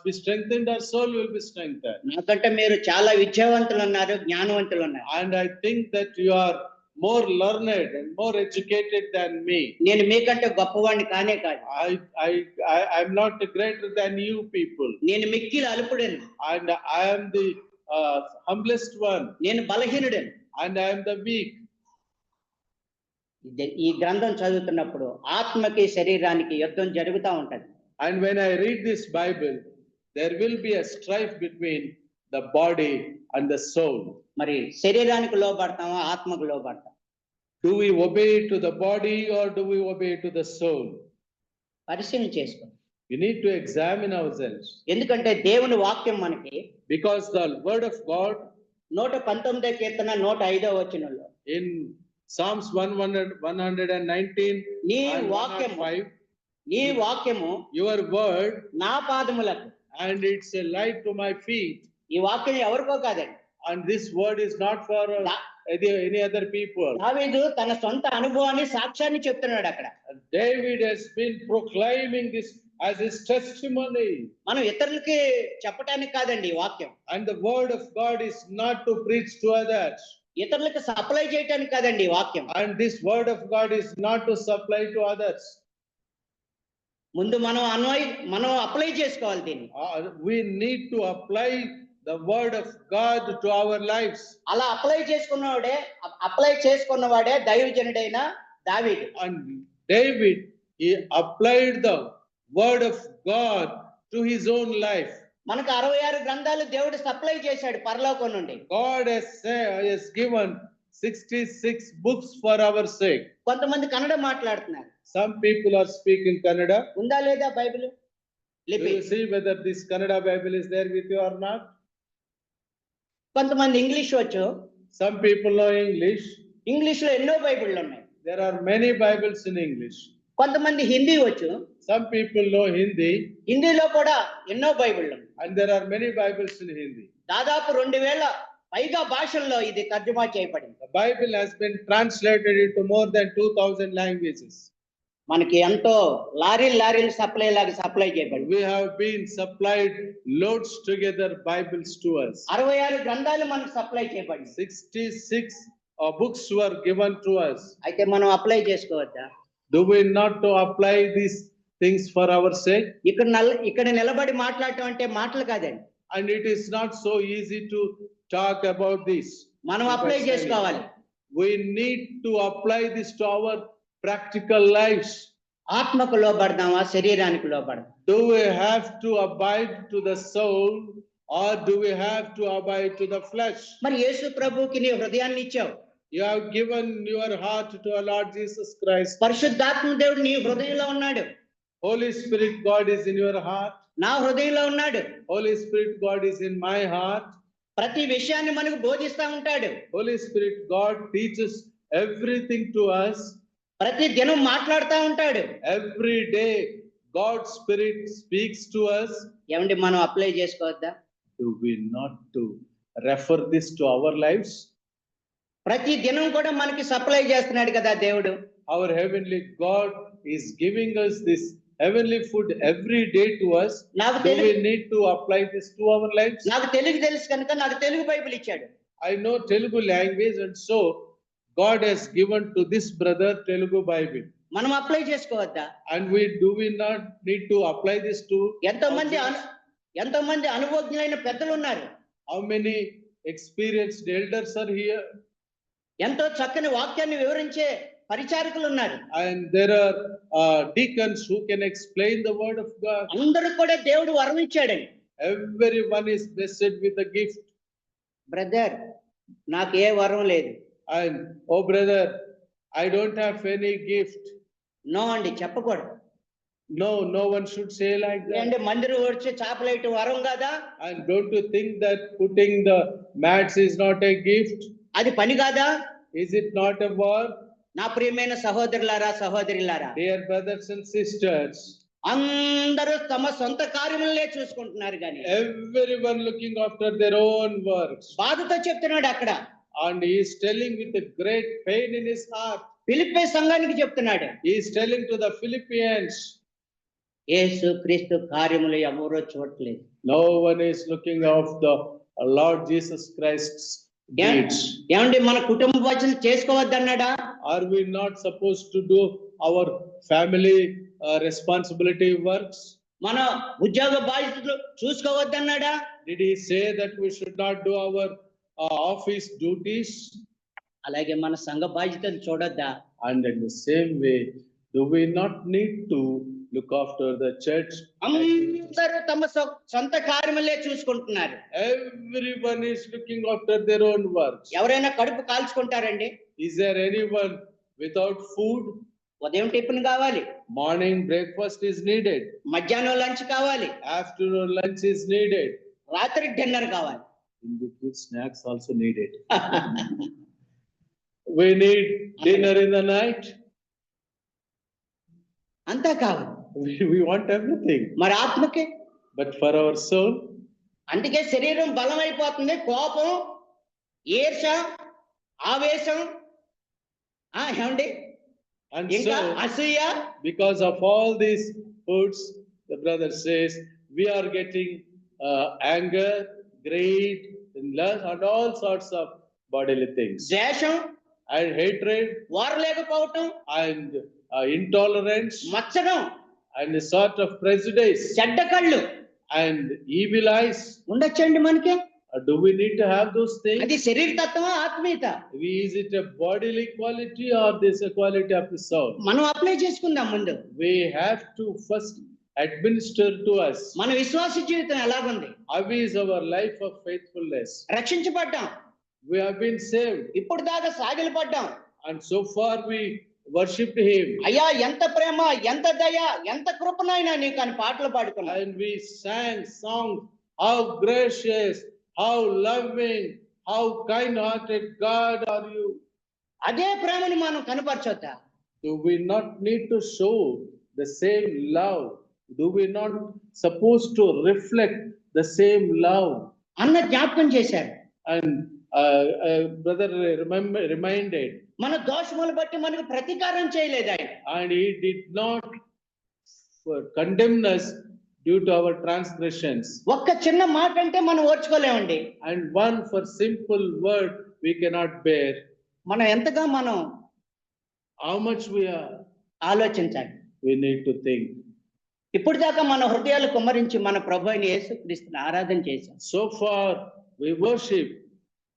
be strengthened or soul will be strengthened. నాకంటే మీరు చాలా విద్యావంతులు ఉన్నారు, జ్ఞానవంతులు ఉన్నారు. And I think that you are more learned and more educated than me. నేను మీకంటే గొప్పవాడిని కానే కాదు. I'm not greater than you people. నేను మిక్కిలి అల్పుడను. And I am the humblest one. నేను బలహీనుడను. And I am the weak. ఈ గ్రంథం చదువుతున్నప్పుడు ఆత్మకి శరీరానికి యుద్ధం జరుగుతూ ఉంటది. And when I read this Bible, there will be a strife between the body and the soul. మరి శరీరానికి లోబడతామా, ఆత్మకు లోబడతాం? Do we obey to the body or do we obey to the soul? పరిశీలన చేసుకో. We need to examine ourselves. ఎందుకంటే దేవుని వాక్యం మనకి Because the word of God 119 కీర్తన 105 వచనంలో in Psalms 119 నీ and వాక్యము 105, నీ వాక్యము your word, నా పాదములకు. and it's a light to my feet. ఈ వాక్యం ఎవరికో కాదండి. And this word is not for any other people. దావీదు తన సొంత అనుభవాన్ని, సాక్ష్యాన్ని చెప్తున్నాడు అక్కడ. David has been proclaiming this as his testimony. మనం ఇతరులకి చెప్పడానికి కాదండి ఈ వాక్యం. And the word of God is not to preach to others. ఇతరులకు సప్లై చేయడానికి కాదండి ఈ వాక్యం. And this word of God is not to supply to others. ముందు మనం అప్లై చేసుకోవాలి దీన్ని. We need to apply the word of God to our lives. అలా అప్లై చేసుకున్నవాడే దైవజనుడైన దావీదు. And David, he applied the word of God to his own life. మనకు 66 గ్రంథాలు దేవుడు supply చేశాడు పరలోకం నుండి. God has given 66 books for our sake. కొంతమంది కన్నడ మాట్లాడుతున్నారు. Some people are speaking Kannada. ఉందా లేదా బైబిల్ Do లిపి? you see whether this Kannada Bible is there with you or not? కొంతమంది ఇంగ్లీష్ వచ్చు. Some people know English. English లో ఎన్నో బైబిళ్ళు ఉన్నాయి. There are many Bibles in English. కొంతమంది హిందీ వచ్చు. Some people know Hindi. హిందీలో కూడా ఎన్నో బైబిళ్ళు ఉన్నాయి. And there are many Bibles in Hindi. దాదాపు 2000 పైగా భాషల్లో ఇది తర్జుమా చేయబడింది. The Bible has been translated into more than 2000 languages. మనకి ఎంతో లారీలు సప్లై చేయబడింది. We have been supplied loads together Bibles to us. 66 గ్రంథాలు మనకు సప్లై చేయబడింది. 66 books were given to us. అయితే మనం apply చేసుకోవద్దా? Do we not to apply these things for our sake? ఇక్కడ నిలబడి మాట్లాడటం అంటే మాటలు కాదండి. And it is not so easy to talk about this. మనం అప్లై చేసుకోవాలి. We need to apply this to our practical lives. ఆత్మకు లోబడదామా, శరీరానికి లోబడదాం? Do we have to abide to the soul or do we have to abide to the flesh? మరి యేసు ప్రభువుకి నీ హృదయాన్ని ఇచ్చావు. You have given your heart to our Lord Jesus Christ. పరిశుద్ధాత్మ దేవుడు నీ హృదయంలో ఉన్నాడు, Holy Spirit, God is in your heart. నా హృదయంలో ఉన్నాడు. Holy Spirit, God is in my heart. ప్రతి విషయాన్ని మనకు బోధిస్తా ఉంటాడు. Holy Spirit, God teaches everything to us. ప్రతి దినం మాట్లాడుతూ ఉంటాడు. Every day, God's Spirit speaks to us. ఏమండి మనం apply చేసుకోవద్దా? Do we not to refer this to our lives? ప్రతి దినం కూడా మనకి సప్లై చేస్తున్నాడు కదా దేవుడు. Our heavenly God is giving us this heavenly food every day to us. నాకు Do Telugu we need to apply this to our lives? నాకు తెలుగు తెలుసు కనుక నాకు తెలుగు బైబిల్ ఇచ్చాడు. I know Telugu language, and so God has given to this brother Telugu Bible. మనం apply చేసుకోవద్దా? And we not need to apply this to ఎంతో మంది ourselves? ఎంతో మంది అనుభవజ్ఞులైన పెద్దలు ఉన్నారు. How many experienced elders are here? ఎంతో చక్కని వాక్యాన్ని వివరించే పరిచారకులు ఉన్నారు. And there are deacons who can explain the word of God. అందరూ కూడా దేవుడు వరం ఇచ్చాడని. Everyone is blessed with a gift. Brother నాకు ఏ వరం లేదు. And oh brother, I don't have any gift. No అండి చెప్పకూడదు. No one should say like that. అంటే మందిరం వచ్చి చాపలేటు వరం కదా, And don't you think that putting the mats is not a gift? అది పని కాదా? Is it not a work? నా ప్రియమైన సహోదరులారా సహోదరులారా, Dear brothers and sisters, అందరూ తమ సొంత కార్యములనే చూసుకుంటున్నారు కానీ everyone looking after their own works. బాధతో చెప్తున్నాడు అక్కడ. And he is telling with a great pain in his heart. Philippi సంఘానికి చెప్తున్నాడు. He is telling to the Philippians, యేసు క్రీస్తు కార్యములు ఎవరో చూడట్లేదు. no one is looking of the Lord Jesus Christ's deeds. ఏమండి మన కుటుంబ బాధ్యతలు చేసుకోవద్దన్నాడా? Are we not supposed to do our family responsibility works? మన ఉద్యోగ బాధ్యతలు చూసుకోవద్దన్నాడా? Did he say that we should not do our office duties? అలాగే మన సంఘ బాధ్యతలు చూడొద్దా? And in the same way, do we not need to look after the church? అందరూ తమ సొంత కార్యములే చూసుకుంటున్నారు. Everyone is looking after their own works. ఎవరైనా కడుపు కాల్చుకుంటారండి? Is there anyone without food? ఉదయం టిఫిన్ కావాలి, Morning breakfast is needed. మధ్యాహ్నం lunch కావాలి, Afternoon lunch is needed. రాత్రి డిన్నర్ కావాలి. In between snacks also needed. We need dinner in the night. అంతా కావాలి. We want everything. మరి ఆత్మకి But for our soul, అందుకే శరీరం బలమైపోతుంది. కోపం, ఈర్ష, ఆవేశం, ఏమండి and ఇంకా so అసూయ, because of all these foods, the brother says, we are getting anger, greed, and lust, and all sorts of bodily things. ద్వేషం, And hatred, వారలేకపోవటం, and intolerance, మచ్చడం, and a sort of prejudice, చెడ్డ కళ్ళు and evil eyes. ఉండొచ్చండి మనకి. Do we need to have those things? అది శరీర తత్వమా ఆత్మీయత? Is it a bodily quality or this a quality of the soul? మనం apply చేసుకుందాం ముందు. We have to first administer to us. మన విశ్వాస జీవితం ఎలాగుంది? How is our life of faithfulness? రక్షించబడ్డాం, We have been saved, ఇప్పుడు దాకా సాగిలపడ్డాం. and so far we worshipped him, అయ్యా ఎంత ప్రేమ, ఎంత దయ, ఎంత కృపనైనా నీకు అని పాటలు పాడుకున్నాం. and we sang songs, how gracious, how loving, how kind-hearted God are you. అదే ప్రేమని మనం కనపరచొద్దా? Do we not need to show the same love? Do we not supposed to reflect the same love? అన్న జ్ఞాపకం చేశారు. And brother reminded, మన దోషములు బట్టి మనకు ప్రతీకారం చేయలేదు ఆయన. and he did not condemn us due to our transgressions. ఒక్క చిన్న మాట అంటే మనం ఓర్చుకోలేమండి. And one for simple word we cannot bear. మనం ఎంతగా మనం How much we are, ఆలోచించాలి. we need to think. ఇప్పుడు దాకా మన హృదయాలు కుమ్మరించి మన ప్రభు అయిన యేసుక్రీస్తుని ఆరాధన చేశాం. So far we worship,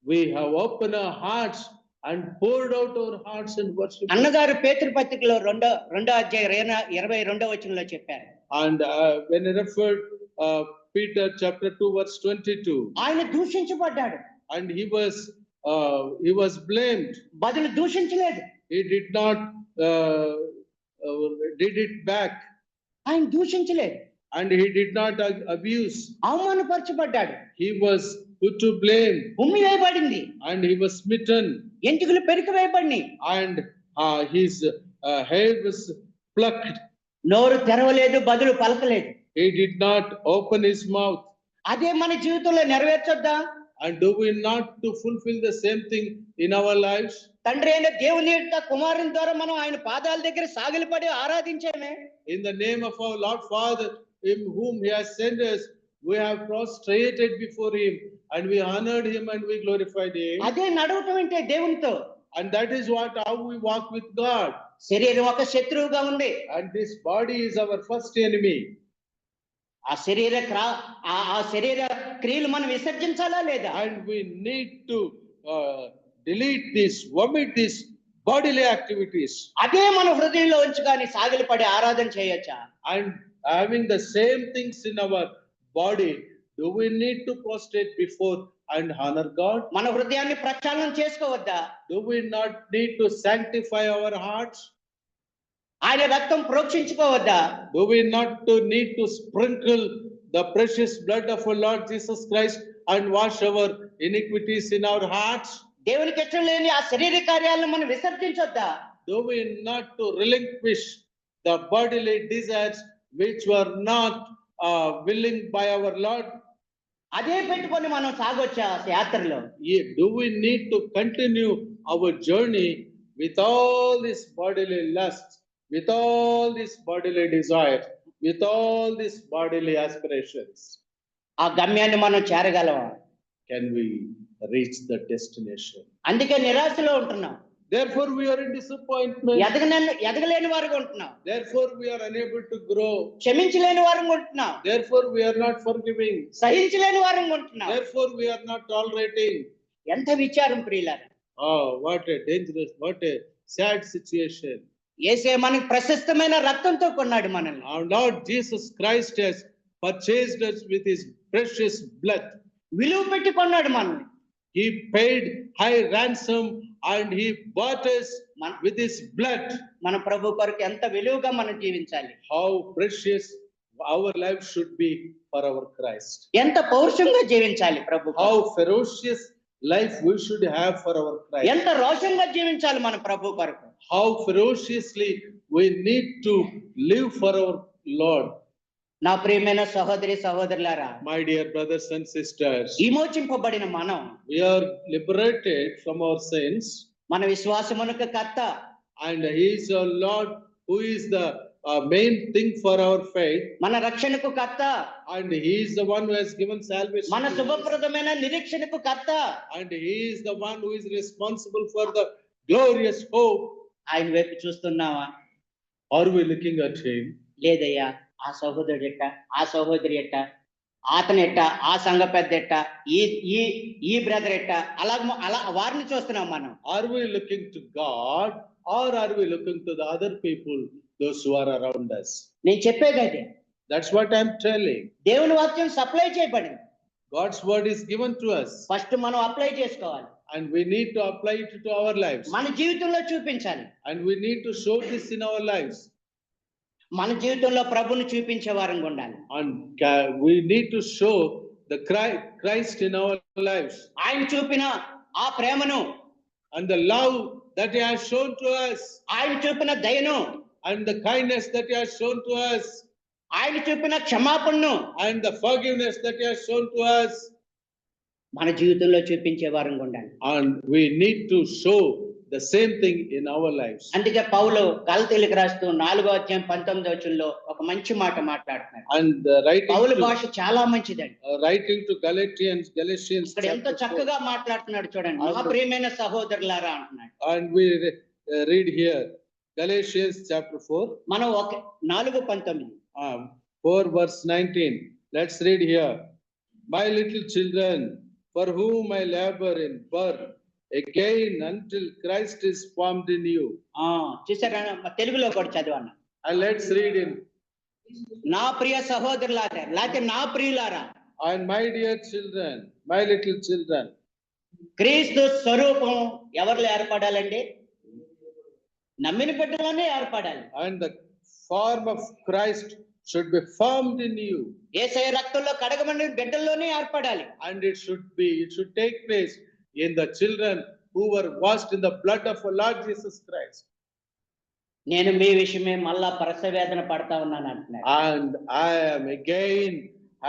we have opened our hearts and poured out our hearts in worship. అన్నగారు పేతురు పత్రికలో రెండో అధ్యాయం 22వ వచనంలో చెప్పారు. And when I referred Peter chapter 2 verse 22, ఆయన దూషించబడ్డాడు. and he was he was blamed. బదులు దూషించలేదు, He did not uh, did it back, ఆయన దూషించలేదు, and he did not abuse. అవమానపరచబడ్డాడు, He was put to blame, ఉమ్మి వేయబడింది, and he was smitten, ఎంటుకలు Periki వేయబడినాయి, and his hair was plucked. నోరు తెరవలేదు, బదులు పలకలేదు. He did not open his mouth. అదే మన జీవితంలో నెరవేర్చొద్దా? And do we not to fulfill the same thing in our lives? తండ్రి అయిన దేవుని యొక్క కుమారుని ద్వారా మనం ఆయన పాదాల దగ్గర సాగిలపడి ఆరాధించామే. In the name of our Lord Father, in whom he has sent us, we have prostrated before him, and we honored him and we glorified him. అదే నడవటం అంటే దేవునితో. And that is how we walk with God. శరీరం ఒక శత్రువుగా ఉంది. And this body is our first enemy. ఆ శరీర క్రియలు మనం విసర్జించాలా లేదా? And we need to delete this, vomit these bodily activities. అదే మన హృదయంలో ఉంచుకొని సాగిలపడి ఆరాధన చేయొచ్చా? And having the same things in our body, do we need to prostrate before and honor God? మన హృదయాన్ని ప్రక్షాళన చేసుకోవద్దా? Do we not need to sanctify our hearts? ఆయన రక్తం ప్రోక్షించుకోవద్దా? Do we not to need to sprinkle the precious blood of our Lord Jesus Christ and wash our iniquities in our hearts? దేవునికి ఇష్టం లేని ఆ శరీర కార్యాలను మనం విసర్జించొద్దా? Do we not to relinquish the bodily desires which were not willing by our Lord? అదే పెట్టుకొని మనం సాగొచ్చా యాత్రలో? Do we need to continue our journey with all this bodily lust, with all this bodily desire, with all these bodily aspirations? ఆ గమ్యాన్ని మనం చేరగలమా? Can we reach the destination? అందుకే నిరాశలో ఉంటున్నాం. Therefore we are in disappointment. ఎదగలేని వారుగా ఉంటున్నాం. Therefore we are unable to grow. క్షమించలేని వారుగా ఉంటున్నాం. Therefore we are not forgiving. సహించలేని వారుగా ఉంటున్నాం. Therefore we are not tolerating. ఎంత విచారం ప్రియులారా! Oh, what a dangerous, what a sad situation. యేసే మనకు ప్రశస్తమైన రక్తంతో కొన్నాడు మనల్ని. Our Lord Jesus Christ has purchased us with his precious blood. విలువ పెట్టి కొన్నాడు మనల్ని. He paid high ransom and he bought us with his blood. మన ప్రభు కొరకు ఎంత విలువగా మనం జీవించాలి. How precious our life should be for our Christ. ఎంత పౌరుషంగా జీవించాలి ప్రభు. How ferocious life we should have for our Christ. ఎంత రోషంగా జీవించాలి మన ప్రభు కొరకు. How ferociously we need to live for our Lord. నా ప్రియమైన సహోదరి సహోదరులారా, My dear brothers and sisters, విమోచింపబడిన మనం, we are liberated from our sins, మన విశ్వాసమునకు కర్త, and he is our Lord who is the main thing for our faith, మన రక్షణకు కర్త, and he is the one who has given salvation మన to us, శుభప్రదమైన నిరీక్షణకు కర్త. and he is the one who is responsible for the glorious hope. ఆయన వైపు చూస్తున్నావా? Are we looking at him? లేదయ్యా, ఆ సహోదరుడు ఎట్ట, ఆ సహోదరి ఎట్ట, అతను ఎట్ట, ఆ సంఘ పెద్ద ఎట్ట, ఈ బ్రదర్ ఎట్ట, అలా వారిని చూస్తున్నాం మనం. Are we looking to God or are we looking to the other people, those who are around us? నేను చెప్పేది అదే. That's what I'm telling. దేవుని వాక్యం సప్లై చేయబడింది. God's word is given to us, first మనం అప్లై చేసుకోవాలి. and we need to apply it to our lives, మన జీవితంలో చూపించాలి. and we need to show this in our lives, మన జీవితంలో ప్రభుని చూపించే వారంగా ఉండాలి. and we need to show the Christ in our lives, ఆయన చూపిన ఆ ప్రేమను, and the love that he has shown to us, ఆయన చూపిన దయను, and the kindness that he has shown to us, ఆయన చూపిన క్షమాపణను, and the forgiveness that he has shown to us, మన జీవితంలో చూపించే వారంగా ఉండాలి. and we need to show the same thing in our lives. అందుకే పౌలు గలతీయులకు రాస్తూ 4:19 ఒక మంచి మాట మాట్లాడుతున్నాడు. And పౌలు భాష చాలా మంచిదండి. writing to Galatians ఇక్కడ ఎంతో chapter 4. చక్కగా మాట్లాడుతున్నాడు చూడండి. నా ప్రియమైన సహోదరులారా అంటున్నాడు. And we read here Galatians chapter 4, మనం 4:19. 4 verse 19. Let's read here. My little children, for whom I labor in birth again until Christ is formed in you. చూసారా, తెలుగులో కూడా చదవన్నా. And let's read in. నా ప్రియ సహోదరులారా, లేకపోతే నా ప్రియులారా. And my dear children, my little children. క్రీస్తు స్వరూపం ఎవరిలో ఏర్పడాలండి? నమ్మిన బిడ్డలోనే ఏర్పడాలి. And the form of Christ should be formed in you. యేసయ్య రక్తంలో కడగబడిన బిడ్డల్లోనే ఏర్పడాలి. And it should take place in the children who were washed in the blood of our Lord Jesus Christ. నేను మీ విషయమే మళ్ళా ప్రసవేదన పడతా ఉన్నాను అంటున్నాడు. And I am again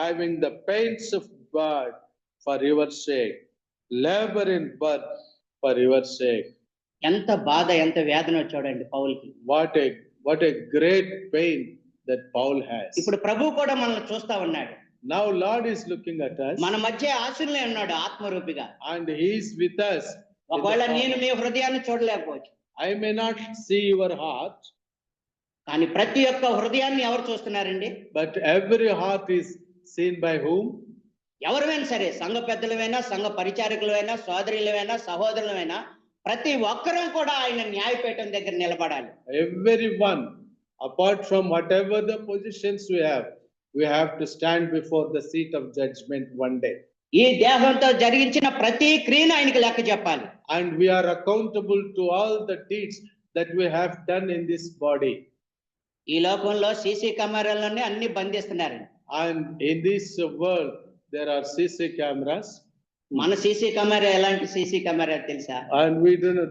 having the pains of birth for your sake, labor in birth for your sake. ఎంత బాధ, ఎంత వేదన చూడండి పౌలుకి. What a great pain that Paul has. ఇప్పుడు ప్రభు కూడా మనల్ని చూస్తా ఉన్నాడు. Now Lord is looking at us. మన మధ్య ఆశీనులే ఉన్నాడు ఆత్మరూపిగా. And he is with us. ఒకవేళ నేను మీ హృదయాన్ని చూడలేకపోవచ్చు, I may not see your heart, కానీ ప్రతి ఒక్క హృదయాన్ని ఎవరు చూస్తున్నారండి? but every heart is seen by whom? ఎవరైనా సరే, సంఘ పెద్దలమైనా, సంఘ పరిచారకులమైనా, సోదరులమైనా, సహోదరులమైనా, ప్రతి ఒక్కరూ కూడా ఆయన న్యాయపీఠం దగ్గర నిలబడాలి. Everyone, apart from whatever the positions we have to stand before the seat of judgment one day. ఈ దేహంతో జరిగించిన ప్రతి క్రియను ఆయనకి లెక్క చెప్పాలి. And we are accountable to all the deeds that we have done in this body. ఈ లోకంలో సీసీ కెమెరాలన్నీ అన్ని బంధిస్తున్నారు. And in this world there are CC cameras. మన సీసీ కెమెరా ఎలాంటి సీసీ కెమెరా తెలుసా? And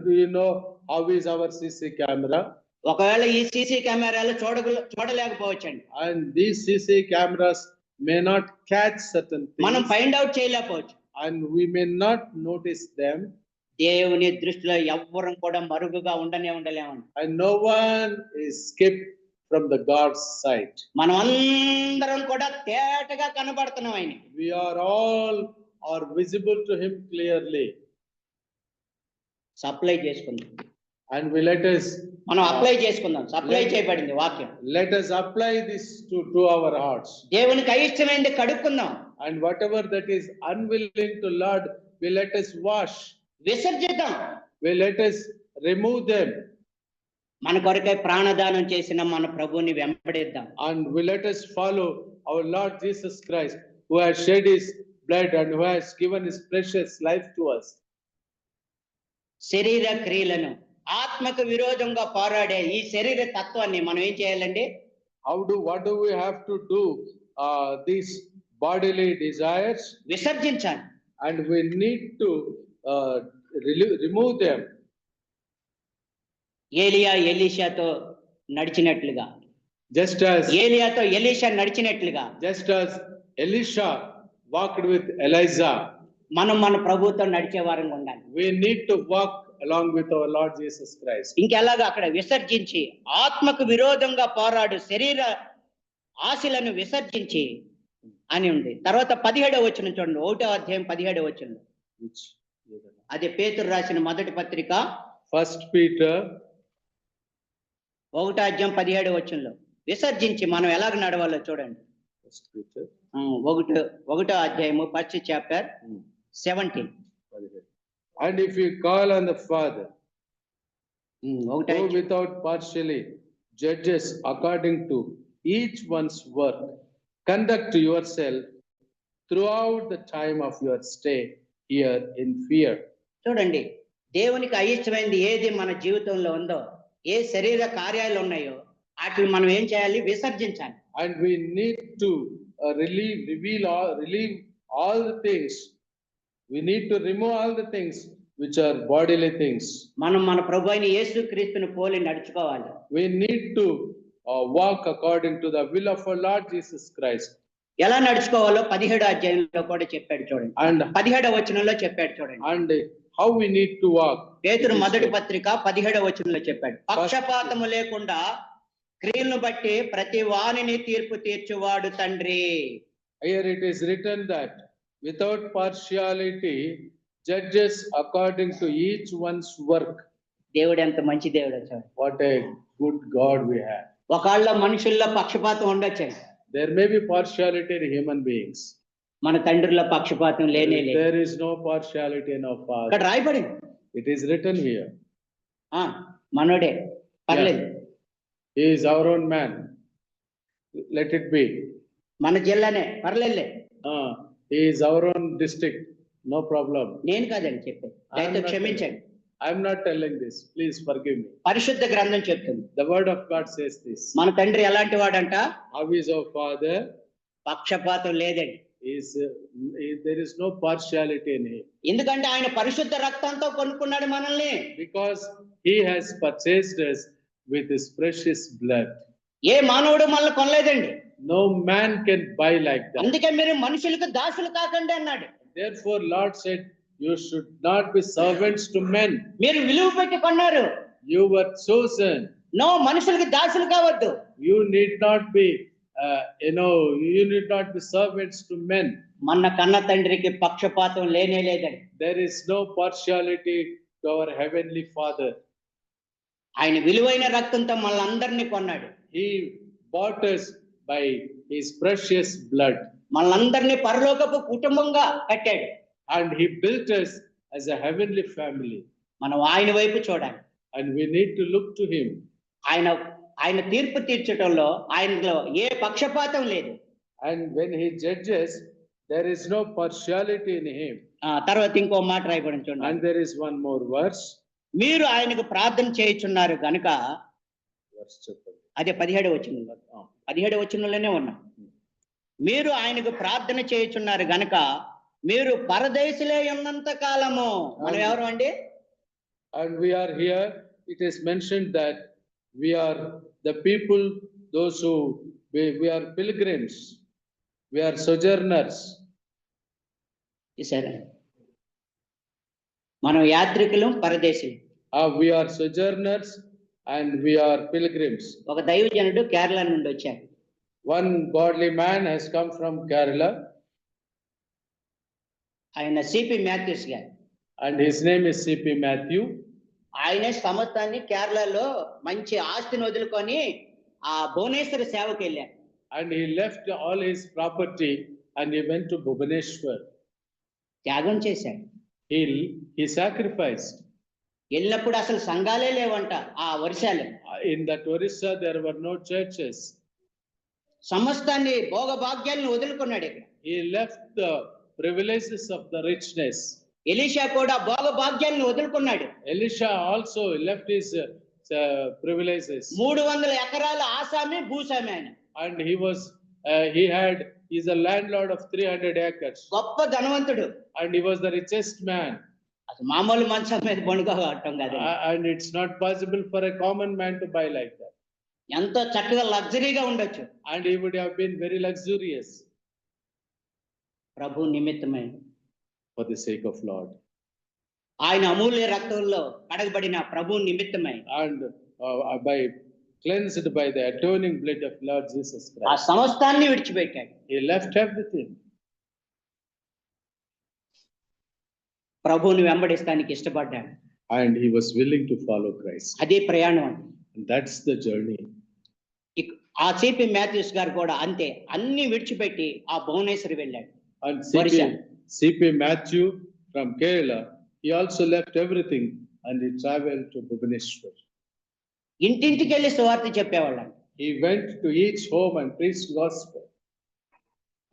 do you know how is our CC camera? ఒకవేళ ఈ CC కెమెరాలు చూడలేకపోవచ్చండి. And these CC cameras may not catch certain మనం things, find out చేయలేకపోవచ్చు. and we may not notice them, దేవుని దృష్టిలో ఎవ్వరం కూడా మరుగుగా ఉండలేమండి. and no one is skipped from the God's sight. మనం అందరం కూడా తేటగా కనబడుతున్నాం ఆయన. We are visible to him clearly, supply చేసుకుందాం. and మనం అప్లై చేసుకుందాం. సప్లై చేయబడింది వాక్యం. let us apply this to our hearts, దేవునికి అయిష్టమైంది కడుక్కుందాం. and whatever that is unwilling to Lord, we let us wash, విసర్జిద్దాం. we let us remove them, మన కొరకై ప్రాణదానం చేసిన మన ప్రభువుని వెంబడిద్దాం. and we let us follow our Lord Jesus Christ, who has shed his blood and who has given his precious life to us. శరీర క్రియలను ఆత్మకు విరోధంగా పోరాడే ఈ శరీర తత్వాన్ని మనం ఏం చేయాలండి? What do we have to do? These bodily desires, విసర్జించాలి. and we need to remove them. Elijah ఎలీషాతో నడిచినట్లుగా, Just as ఏలియాతో ఎలీషా నడిచినట్లుగా Elisha walked with Elijah, మనం మన ప్రభువుతో నడిచే వారంగా ఉండాలి. we need to walk along with our Lord Jesus Christ. ఇంకెలాగా అక్కడ విసర్జించి ఆత్మకు విరోధంగా పోరాడు శరీర ఆశలను విసర్జించి అని ఉంది. తర్వాత 17వ వచనం చూడండి. 1వ అధ్యాయం 17వ వచనం. Which అదే పేతురు రాసిన మొదటి పత్రిక 1 Peter 1వ అధ్యాయం 17వ వచనంలో విసర్జించి మనం ఎలాగ నడవాలో చూడండి. 1 Peter 1వ అధ్యాయము 1st chapter 17. And if you call on the Father, who 1వ without partially judges according to each one's work, conduct yourself throughout the time of your stay here in fear. చూడండి, దేవునికి అయిష్టమైనది ఏది మన జీవితంలో ఉందో, ఏ శరీర కార్యాలు ఉన్నాయో వాటిని మనం ఏం చేయాలి? విసర్జించాలి. And we need to relieve all the things. We need to remove all the things which are bodily things. మనం మన ప్రభు అయిన యేసు క్రీస్తుని పోలి నడుచుకోవాలి. We need to walk according to the will of our Lord Jesus Christ. ఎలా నడుచుకోవాలో 17వ అధ్యాయంలో కూడా చెప్పాడు చూడండి. And 17వ వచనంలో చెప్పాడు చూడండి. And how we need to walk. పేతురు మొదటి పత్రిక 17వ వచనంలో చెప్పాడు. పక్షపాతము లేకుండా క్రియలను బట్టి ప్రతి వానిని తీర్పు తీర్చువాడు తండ్రి. Here it is written that without partiality judges according to each one's work. దేవుడు ఎంత మంచి దేవుడు చూడండి. What a good God we have. ఒకళ్ళ మనుషుల్లో పక్షపాతం ఉండొచ్చు. There may be partiality in human beings. మన తండ్రిలో పక్షపాతం లేనే లేదు. There is no partiality in our ఇక్కడ Father. రాయబడింది. It is written here. మనోడే పర్లేదు. He is our own man. Let it be. మన జిల్లానే పర్లేదులే. He is our own district. No problem. నేను కాదండి చెప్పేది, దయతో క్షమించండి. I'm not telling this. Please forgive me. పరిశుద్ధ గ్రంథం చెప్తుంది. The word of God says this. మన తండ్రి ఎలాంటి వాడంట? How is our Father? పక్షపాతం లేదండి. There is no partiality in him. ఎందుకంటే ఆయన పరిశుద్ధ రక్తంతో కొనుక్కున్నాడు మనల్ని. Because he has purchased us with his precious blood. ఏ మానవుడు మనల్ని కొనలేదండి. No man can buy like that. అందుకే మీరు మనుషులకు దాసులు కాకండి అన్నాడు. Therefore Lord said, you should not be servants to men. మీరు విలువ పెట్టి కొన్నారు. You were chosen. నో, మనుషులకు దాసులు కావద్దు. You need not be you need not be servants to men. మన కన్న తండ్రికి పక్షపాతం లేనే లేదండి. There is no partiality to our heavenly Father. ఆయన విలువైన రక్తంతో మనల్ని కొన్నాడు. He bought us by his precious blood. మనల్ని పరలోకపు కుటుంబంగా కట్టాడు. And he built us as a heavenly family. మనం ఆయన వైపు చూడాలి. And we need to look to him. ఆయన తీర్పు తీర్చడంలో ఆయనలో ఏ పక్షపాతం లేదు. And when he judges, there is no partiality in him. తర్వాత ఇంకో మాట రాయబడి చూడండి. And there is one more verse. మీరు ఆయనకు ప్రార్థన చేయుచున్నారు గనుక, అదే 17వ వచనంలో, 17వ వచనంలోనే ఉన్నాం. మీరు ఆయనకు ప్రార్థన చేయుచున్నారు గనుక మీరు పరదేశులే ఉన్నంత కాలము. మనం ఎవరు అండి? And we are here. It is mentioned that we are the people, those who we are pilgrims, we are sojourners. సరే, మనం యాత్రికులం, పరదేశులు. We are sojourners and we are pilgrims. ఒక దైవజనుడు కేరళ నుండి వచ్చాడు. One godly man has come from Kerala. ఆయన CP Mathews గారు. And his name is CP Matthew. ఆయనే సమస్తాన్ని కేరళలో మంచి ఆస్తిని వదులుకొని ఆ భువనేశ్వర సేవకి వెళ్ళారు. And he left all his property and he went to Bhubaneswar. త్యాగం చేశాడు. He sacrificed. వెళ్ళినప్పుడు అసలు సంఘాలే లేవంట ఆ వర్షాలు. In that Orissa there were no churches. సమస్తాన్ని భోగభాగ్యాలను వదులుకున్నాడు ఇక్కడ. He left the privileges of the richness. Elisha కూడా భోగభాగ్యాలను వదులుకున్నాడు. Elisha also left his privileges. 300 ఎకరాల ఆసామి భూసామి ఆయన. And he's a landlord of 300 acres. గొప్ప ధనవంతుడు. And he was the richest man. అది మామూలు మంచం మీద పడుకోవటం కాదు. And it's not possible for a common man to buy like that. ఎంతో చక్కగా లగ్జరీగా ఉండొచ్చు. And he would have been very luxurious. ప్రభు నిమిత్తమై, for the sake of Lord. ఆయన అమూల్య రక్తంలో కడగబడిన ప్రభు నిమిత్తమై, and cleansed by the atoning blood of Lord Jesus Christ. ఆ సమస్తాన్ని విడిచిపెట్టాడు. He left everything. ప్రభువుని వెంబడిస్తానికి ఇష్టపడ్డాడు. And he was willing to follow Christ. అదే ప్రయాణం అండి. And that's the journey. ఆ సిపి మాథ్యూస్ గారు కూడా అంతే, అన్ని విడిచిపెట్టి ఆ భువనేశ్వరి వెళ్ళాడు. And CP Matthew from Kerala, he also left everything and he traveled to Bhubaneswar. ఇంటింటికి వెళ్ళి సువార్త చెప్పేవాళ్ళండి. He went to each home and preached gospel.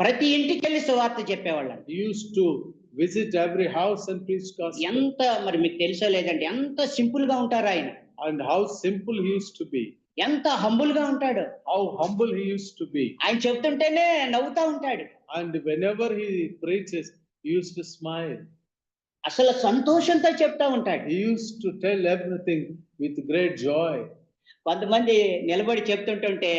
ప్రతి ఇంటికి వెళ్ళి సువార్త చెప్పేవాళ్ళండి. He used to visit every house and preach gospel. ఎంత మరి మీకు తెలుసో లేదంటే ఎంత సింపుల్ గా ఉంటారు ఆయన. And how simple he used to be. ఎంత హంబుల్ గా ఉంటాడు. How humble he used to be. ఆయన చెప్తుంటేనే నవ్వుతా ఉంటాడు. And whenever he preaches, he used to smile. అసలు సంతోషంతో చెప్తా ఉంటాడు. He used to tell everything with great joy. కొంతమంది నిలబడి చెప్తుంటుంటే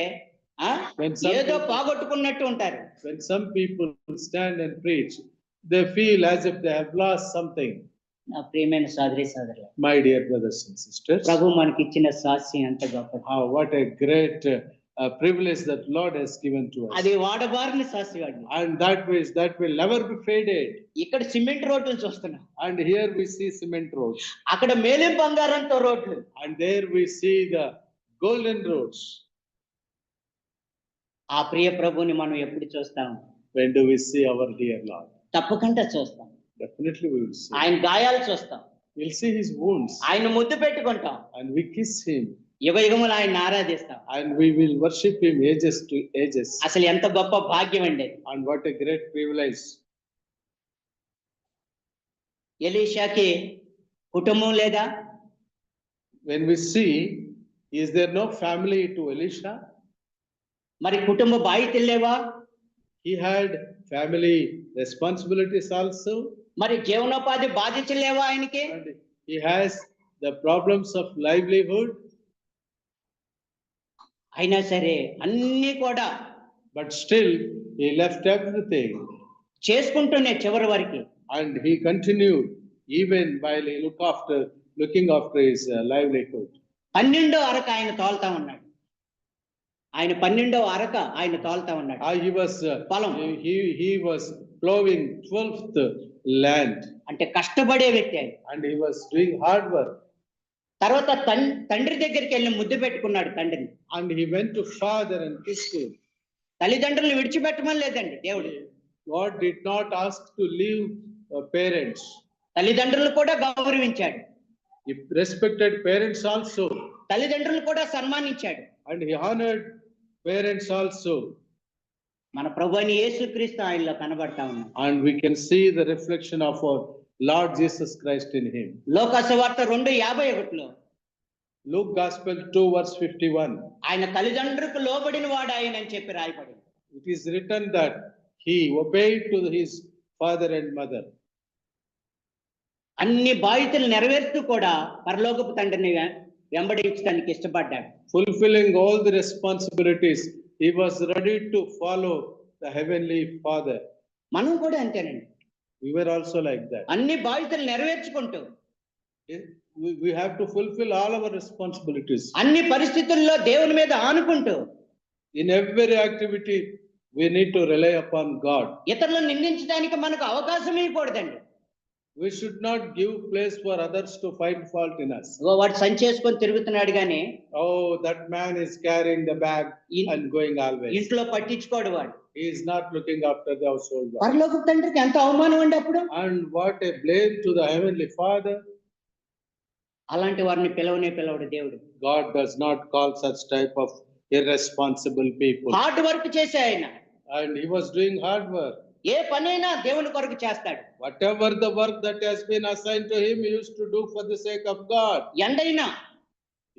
ఏదో పోగొట్టుకున్నట్టు ఉంటారు. When some people stand and preach, they feel as if they have lost something. నా ప్రియమైన సోదరి సోదరులు, my dear brothers and sisters, ప్రభు మనకి ఇచ్చిన స్వాస్యం ఎంత గొప్పది. What a great privilege that Lord has given to us. అది వాడబారిన స్వాస్యం అండి. And that will never be faded. ఇక్కడ సిమెంట్ రోడ్లు చూస్తున్నాం. And here we see cement roads. అక్కడ మేలిం బంగారంతో రోడ్లు. And there we see the golden roads. ఆ ప్రియ ప్రభుని మనం ఎప్పుడు చూస్తాం? When do we see our dear Lord? తప్పకుండా చూస్తాం. Definitely we will see. ఆయన గాయాలు చూస్తాం. We'll see his wounds. ఆయన ముద్దు పెట్టుకుంటాం. And we kiss him. యుగ యుగములు ఆయన ఆరాధిస్తాం. And we will worship him ages to ages. అసలు ఎంత గొప్ప భాగ్యం అండి. And what a great privilege. ఎలీషాకి కుటుంబం లేదా? When we see, is there no family to Elisha? మరి కుటుంబ బాధ్యతలు లేవా? He had family responsibilities also. మరి జీవనోపాధి బాధ్యతలు లేవా ఆయనకి? And he has the problems of livelihood. అయినా సరే అన్ని కూడా But still, he left everything. చేసుకుంటూనే చివరి వరకు And he continued even while he looking after his livelihood. 12వ అరక ఆయన తోలుతా ఉన్నాడు. ఆయన 12వ అరక ఆయన తోలుతా ఉన్నాడు. He was పొలం. he was plowing 12th land. అంటే కష్టపడే వ్యక్తి ఆయన. And he was doing hard work. తర్వాత తండ్రి దగ్గరికి వెళ్ళి ముద్దు పెట్టుకున్నాడు తండ్రిని. And he went to father and kissed him. తల్లిదండ్రులను విడిచిపెట్టమని లేదండి దేవుడు. God did not ask to leave parents. తల్లిదండ్రులు కూడా గౌరవించాడు. He respected parents also. తల్లిదండ్రులు కూడా సన్మానించాడు. And he honored parents also. మన ప్రభువైన యేసుక్రీస్తు ఆయనలో కనబడతా ఉన్నాడు. And we can see the reflection of our Lord Jesus Christ in him. లోకాసు వార్త 2:51లో Luke Gospel 2 verse 51. ఆయన తల్లిదండ్రులకు లోబడిన వాడు ఆయన అని చెప్పి రాయబడింది. It is written that he obeyed to his father and mother. అన్ని బాధ్యతలు నెరవేరుస్తూ కూడా పరలోకపు తండ్రిని వెంబడించడానికి ఇష్టపడ్డాడు. Fulfilling all the responsibilities, he was ready to follow the heavenly Father. మనం కూడా అంతేనండి. We were also like that. అన్ని బాధ్యతలు నెరవేర్చుకుంటూ We have to fulfill all our responsibilities. అన్ని పరిస్థితుల్లో దేవుని మీద ఆనుకుంటూ In every activity, we need to rely upon God. ఇతరులను నిందించడానికి మనకు అవకాశం ఇవ్వకూడదండి. We should not give place for others to find fault in us. వాడు సంచేసుకొని తిరుగుతున్నాడు గాని, Oh, that man is carrying the bag and going always. ఇంట్లో పట్టించుకోడు వాడు. He is not looking after the household work. పరలోకపు తండ్రికి ఎంత అవమానం అండి అప్పుడు. And what a blame to the heavenly Father. అలాంటి వారిని పిలవడు దేవుడు. God does not call such type of irresponsible people. Hard work చేసే ఆయన. And he was doing hard work. ఏ పనైనా దేవుని కొరకు చేస్తాడు. Whatever the work that has been assigned to him, he used to do for the sake of God. ఎండైనా,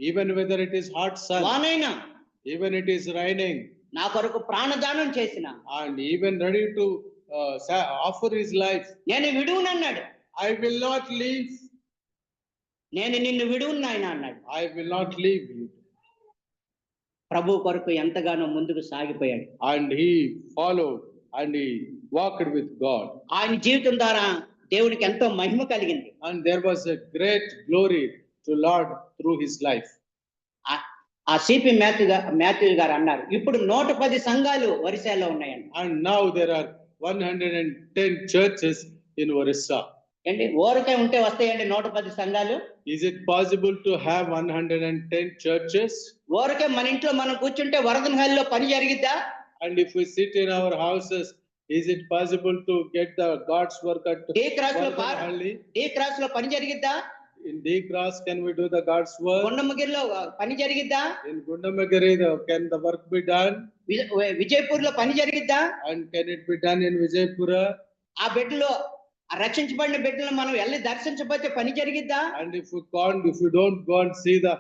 Even whether it is hot sun, వానైనా, even it is raining, నా కొరకు ప్రాణదానం చేసిన, and even ready to offer his life. నేను విడువునన్నాడు. I will not leave. నేను నిన్ను విడువును నాయనా అన్నాడు. I will not leave you. ప్రభు కొరకు ఎంతగానో ముందుకు సాగిపోయాడు. And he followed and he walked with God. ఆయన జీవితం ద్వారా దేవునికి ఎంతో మహిమ కలిగింది. And there was a great glory to Lord through his life. ఆ సిపి మాథ్యూ గారు అన్నారు, ఇప్పుడు 110 సంఘాలు ఒరిస్సాలో ఉన్నాయండి. And now there are 110 churches in Orissa. ఏంటి ఊరికే ఉంటే వస్తాయండి 110 సంఘాలు? Is it possible to have 110 churches? ఊరికే మన ఇంట్లో మనం కూర్చుంటే వరదన హాల్లో పని జరిగిద్దా? And if we sit in our houses, is it possible to get the God's work at the cross లో పని జరిగిద్దా? In D Cross, can we do the God's work? కొండమగిరిలో పని జరిగిద్దా? In Gundamagiri, can the work be done? Vijayapur లో పని జరిగిద్దా? And can it be done in Vijaypura? ఆ బిడ్డలో రక్షించబడిన బిడ్డలు మనం వెళ్ళి దర్శించకపోతే పని జరిగిద్దా? And if we don't go and see the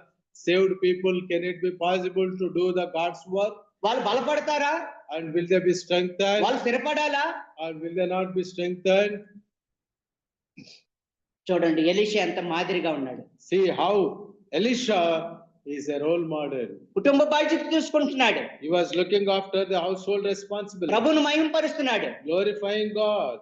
saved people, can it be possible to do the God's work? వాళ్ళు బలపడతారా? And will they be strengthened? వాళ్ళు స్థిరపడాలా? Or will they not be strengthened? చూడండి ఎలీషా ఎంత మాదిరిగా ఉన్నాడు. See how Elisha is a role model. కుటుంబ బాధ్యత చూసుకుంటున్నాడు. He was looking after the household responsibility. ప్రభువును మహిమపరుస్తున్నాడు. Glorifying God.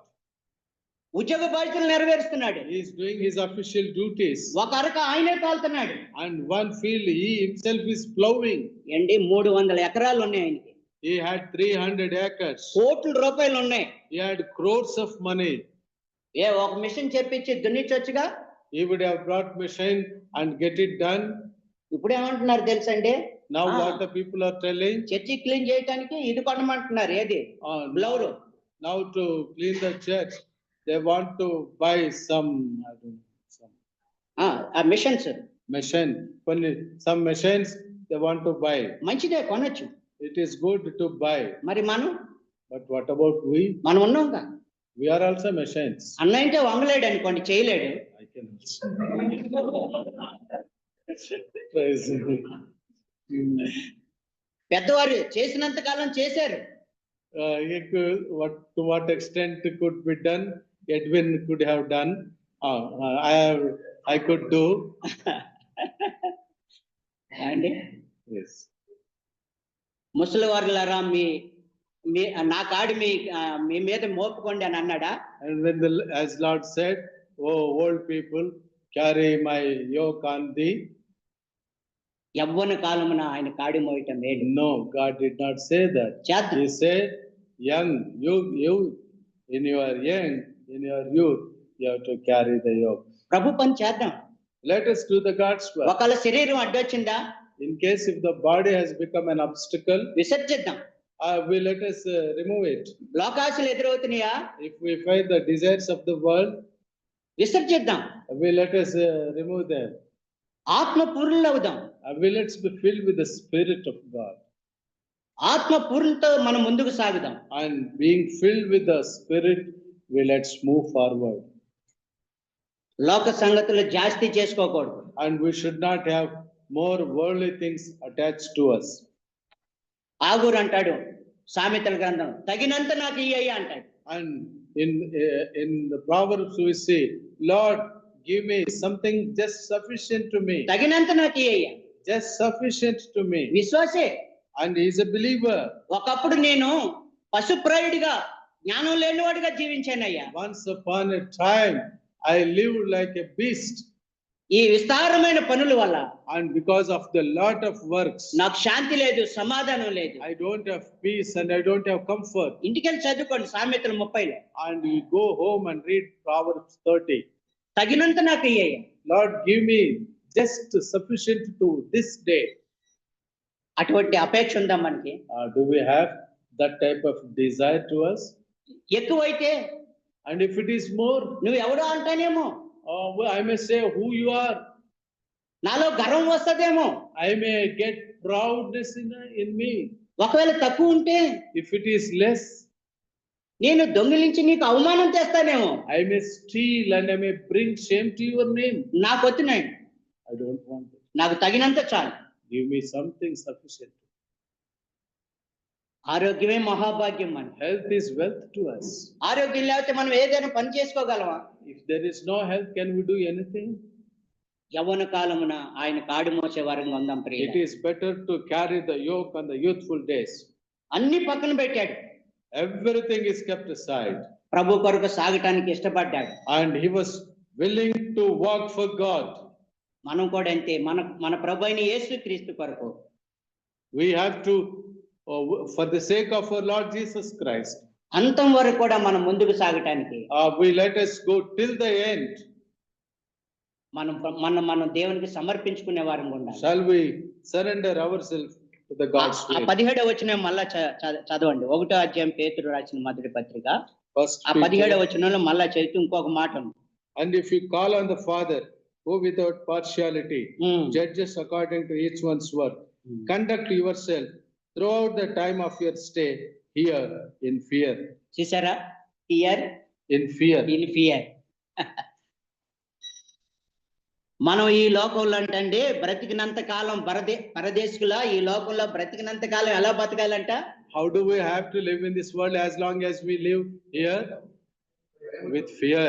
ఉద్యోగ బాధ్యతలు నెరవేరుస్తున్నాడు. He is doing his official duties. ఒక అరక ఆయనే తాల్తున్నాడు. And one field he himself is plowing. ఏంటి 300 ఎకరాలు ఉన్నాయి ఆయనకి. He had 300 acres. కోట్ల రూపాయలు ఉన్నాయి. He had crores of money. ఒక మిషన్ చెప్పించి దున్నించొచ్చుగా. He would have brought machine and get it done. ఇప్పుడు ఏమంటున్నారు తెలుసండి? Now what the people are telling? Church clean చేయడానికి ఇది కొనమంటున్నారు. ఏది? బ్లౌరు. Now to clean the church, they want to buy some machines. Machine. Some machines they want to buy. మంచిదే, కొనొచ్చు. It is good to buy. మరి మనం? But what about we? మనం ఉన్నాంగా. We are also machines. అన్న అంటే వంగలేడు అనుకోండి, చేయలేడు. I can praise him. పెద్దవారు చేసినంత కాలం చేశారు. He could, to what extent could be done, Edwin could have done. I could do. అండి Yes. ముసలి వారులారా మీ మీ నా కాడి మీ మీద మోపుకోండి అని అన్నాడా? And when as Lord said, "Oh old people, carry my yoke on thee." యవ్వన కాలమున ఆయన కాడి మోయటం మేలు. No, God did not say that. చేద్దాం. He said, "Young, you in your youth, you have to carry the yoke." ప్రభు పని చేద్దాం. Let us do the God's work. ఒకవేళ శరీరం అడ్డొచ్చిందా, In case if the body has become an obstacle, విసర్జిద్దాం. we let us remove it. లోకాశలు ఎదురవుతున్నాయా, If we find the desires of the world, విసర్జిద్దాం. we let us remove them. ఆత్మ పూర్ణులు అవుదాం. We let's be filled with the Spirit of God. ఆత్మ పూర్ణతో మనం ముందుకు సాగుదాం. And being filled with the Spirit, we let's move forward. లోక సంగతులు జాస్తి చేసుకోకూడదు. And we should not have more worldly things attached to us. Agur అంటాడు సామెతల గ్రంథం, తగినంత నాకు ఇయ్యయ్యా అంటాడు. And in the Proverbs we say, Lord, give me something just sufficient to me. తగినంత నాకు ఇయ్యయ్యా. Just sufficient to me. విశ్వాసే. And he is a believer. ఒకప్పుడు నేను పశుప్రాయుడిగా, జ్ఞానం లేనివాడిగా జీవించానయ్యా. Once upon a time, I lived like a beast. ఈ విస్తారమైన పనుల వల్ల, And because of the lot of works, నాకు శాంతి లేదు, సమాధానం లేదు. I don't have peace and I don't have comfort. ఇంటికెళ్ళి చదువుకోండి సామెతలు 30లో. And we go home and read Proverbs 30. తగినంత నాకు ఇయ్యయ్యా. Lord, give me just sufficient to this day. అటువంటి అపేక్ష ఉందా మనకి? Do we have that type of desire to us? ఎక్కువైతే And if it is more, నువ్వు ఎవడో అంటానేమో, well, I may say who you are. నాలో గర్వం వస్తదేమో. I may get proudness in me. ఒకవేళ తక్కువ ఉంటే, If it is less, నేను దొంగిలించి నీకు అవమానం తెస్తానేమో. I may steal and I may bring shame to your name. నాకు వస్తున్నాయి, I don't want it. నాకు తగినంత చాలు. Give me something sufficient. ఆరోగ్యమే మహాభాగ్యం మన. Health is wealth to us. ఆరోగ్యం లేకపోతే మనం ఏదైనా పని చేసుకోగలమా? If there is no health, can we do anything? యవ్వన కాలమున ఆయన కాడి మోసే వారంగా ఉందాం It ప్రియుల. is better to carry the yoke on the youthful days. అన్ని పక్కన పెట్టాడు, Everything is kept aside. ప్రభు కొరకు సాగటానికి ఇష్టపడ్డాడు. And he was willing to work for God. మనం కూడా అంతే. మన ప్రభు అయిన యేసు క్రీస్తు కొరకు We have to, for the sake of our Lord Jesus Christ, అంతం వరకు కూడా మనం ముందుకు సాగటానికి we let us go till the end. మనం దేవునికి సమర్పించుకునే వారం ఉండాలి. Shall we surrender ourselves to the God's ఆ will? 17వ వచనం మళ్ళా చదవండి. 1వ అధ్యాయం పేతురు రాసిన మొదటి పత్రిక, First ఆ Peter. 17వ వచనంలో మళ్ళా చదివితే ఇంకొక మాట ఉంది. And if you call on the Father, who without partiality judges according to each one's work, conduct yourself throughout the time of your stay here in fear. చూసారా? Fear In fear. In fear. మనం ఈ లోకంలో అంటే బ్రతికినంత కాలం పరదేశకులా ఈ లోకంలో బ్రతికినంత కాలం ఎలా బతకాలంట? How do we have to live in this world as long as we live here? With fear.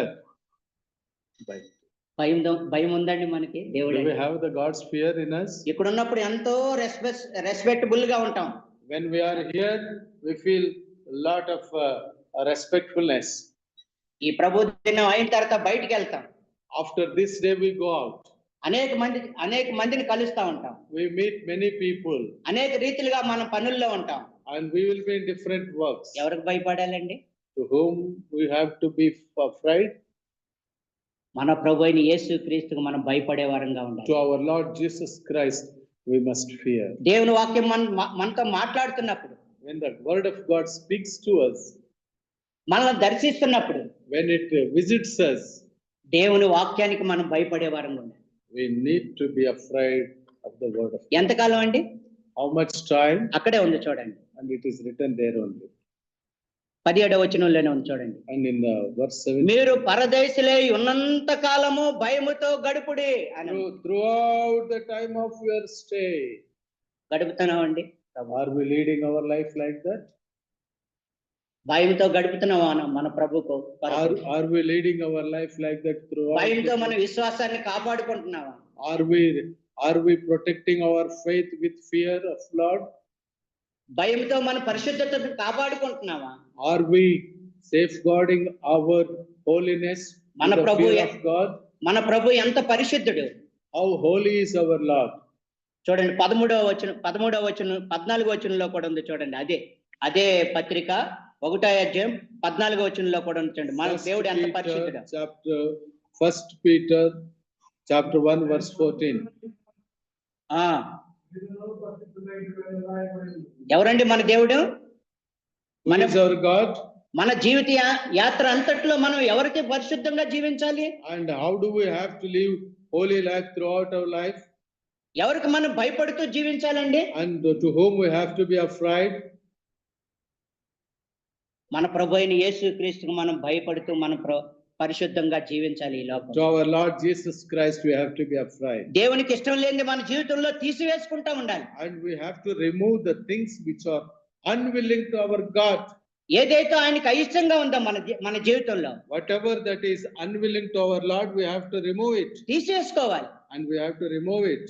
భయం ఉందండి మనకి దేవుడు. Do we have the God's fear in us? ఇక్కడ ఉన్నప్పుడు ఎంతో రెస్పెక్టబుల్ గా ఉంటాం. When we are here, we feel a lot of respectfulness. ఈ ప్రభు దినం అయిన తర్వాత బయటికి వెళ్తాం. After this day we go out. అనేక మందిని కలుస్తా ఉంటాం. We meet many people. అనేక రీతిలుగా మనం పనుల్లో ఉంటాం. And we will be in different works. ఎవరికి భయపడాలండి? To whom we have to be afraid? మన ప్రభు అయిన యేసు క్రీస్తుకు మనం భయపడే వారంగా ఉండాలి. To our Lord Jesus Christ we must fear. దేవుని వాక్యం మనతో మాట్లాడుతున్నప్పుడు, When the word of God speaks to us, మనల్ని దర్శిస్తున్నప్పుడు, when it visits us, దేవుని వాక్యానికి మనం భయపడే వారంగా ఉండాలి. we need to be afraid of the word of God. ఎంతకాలం అండి? How much time? అక్కడే ఉంది చూడండి. And it is written there only. 17వ వచనంలోనే ఉంది చూడండి. And in the verse 7, మీరు పరదేశులై ఉన్నంత కాలము భయముతో గడుపుడి అని. throughout the time of your stay, గడుపుతున్నామండి? are we leading our life like that? భయంతో గడుపుతున్నావా మన ప్రభుకు? Are we leading our life like that throughout? భయంతో మన విశ్వాసాన్ని కాపాడుకుంటున్నావా? Are we protecting our faith with fear of Lord? భయంతో మన పరిశుద్ధతను కాపాడుకుంటున్నావా? Are we safeguarding our holiness with మన the Prabhu fear of God? మన ప్రభు ఎంత పరిశుద్ధుడు! How holy is our Lord? చూడండి 13వ వచనం 14వ వచనంలో కూడా ఉంది చూడండి. అదే పత్రిక 1వ అధ్యాయం 14వ వచనంలో కూడా ఉంది చూడండి. మన దేవుడు ఎంత పరిశుద్ధుడు. First Peter chapter 1 verse 14. ఎవరండి మన దేవుడు? Who is our God? మన జీవిత యాత్ర అంతట్లో మనం ఎవరికి పరిశుద్ధంగా జీవించాలి? And how do we have to live holy life throughout our life? ఎవరికి మనం భయపడుతూ జీవించాలండి? And to whom we have to be afraid? మన ప్రభు అయిన యేసుక్రీస్తుకు మనం భయపడుతూ మనం పరిశుద్ధంగా జీవించాలి ఈ లోకంలో. To our Lord Jesus Christ we have to be afraid. దేవునికి ఇష్టం లేనిది మన జీవితంలో తీసివేసుకుంటా ఉండాలి. And we have to remove the things which are unwilling to our God. ఏదైతే ఆయనకి అయిష్టంగా ఉందో మన జీవితంలో, Whatever that is unwilling to our Lord, we have to remove it. తీసేసుకోవాలి. And we have to remove it.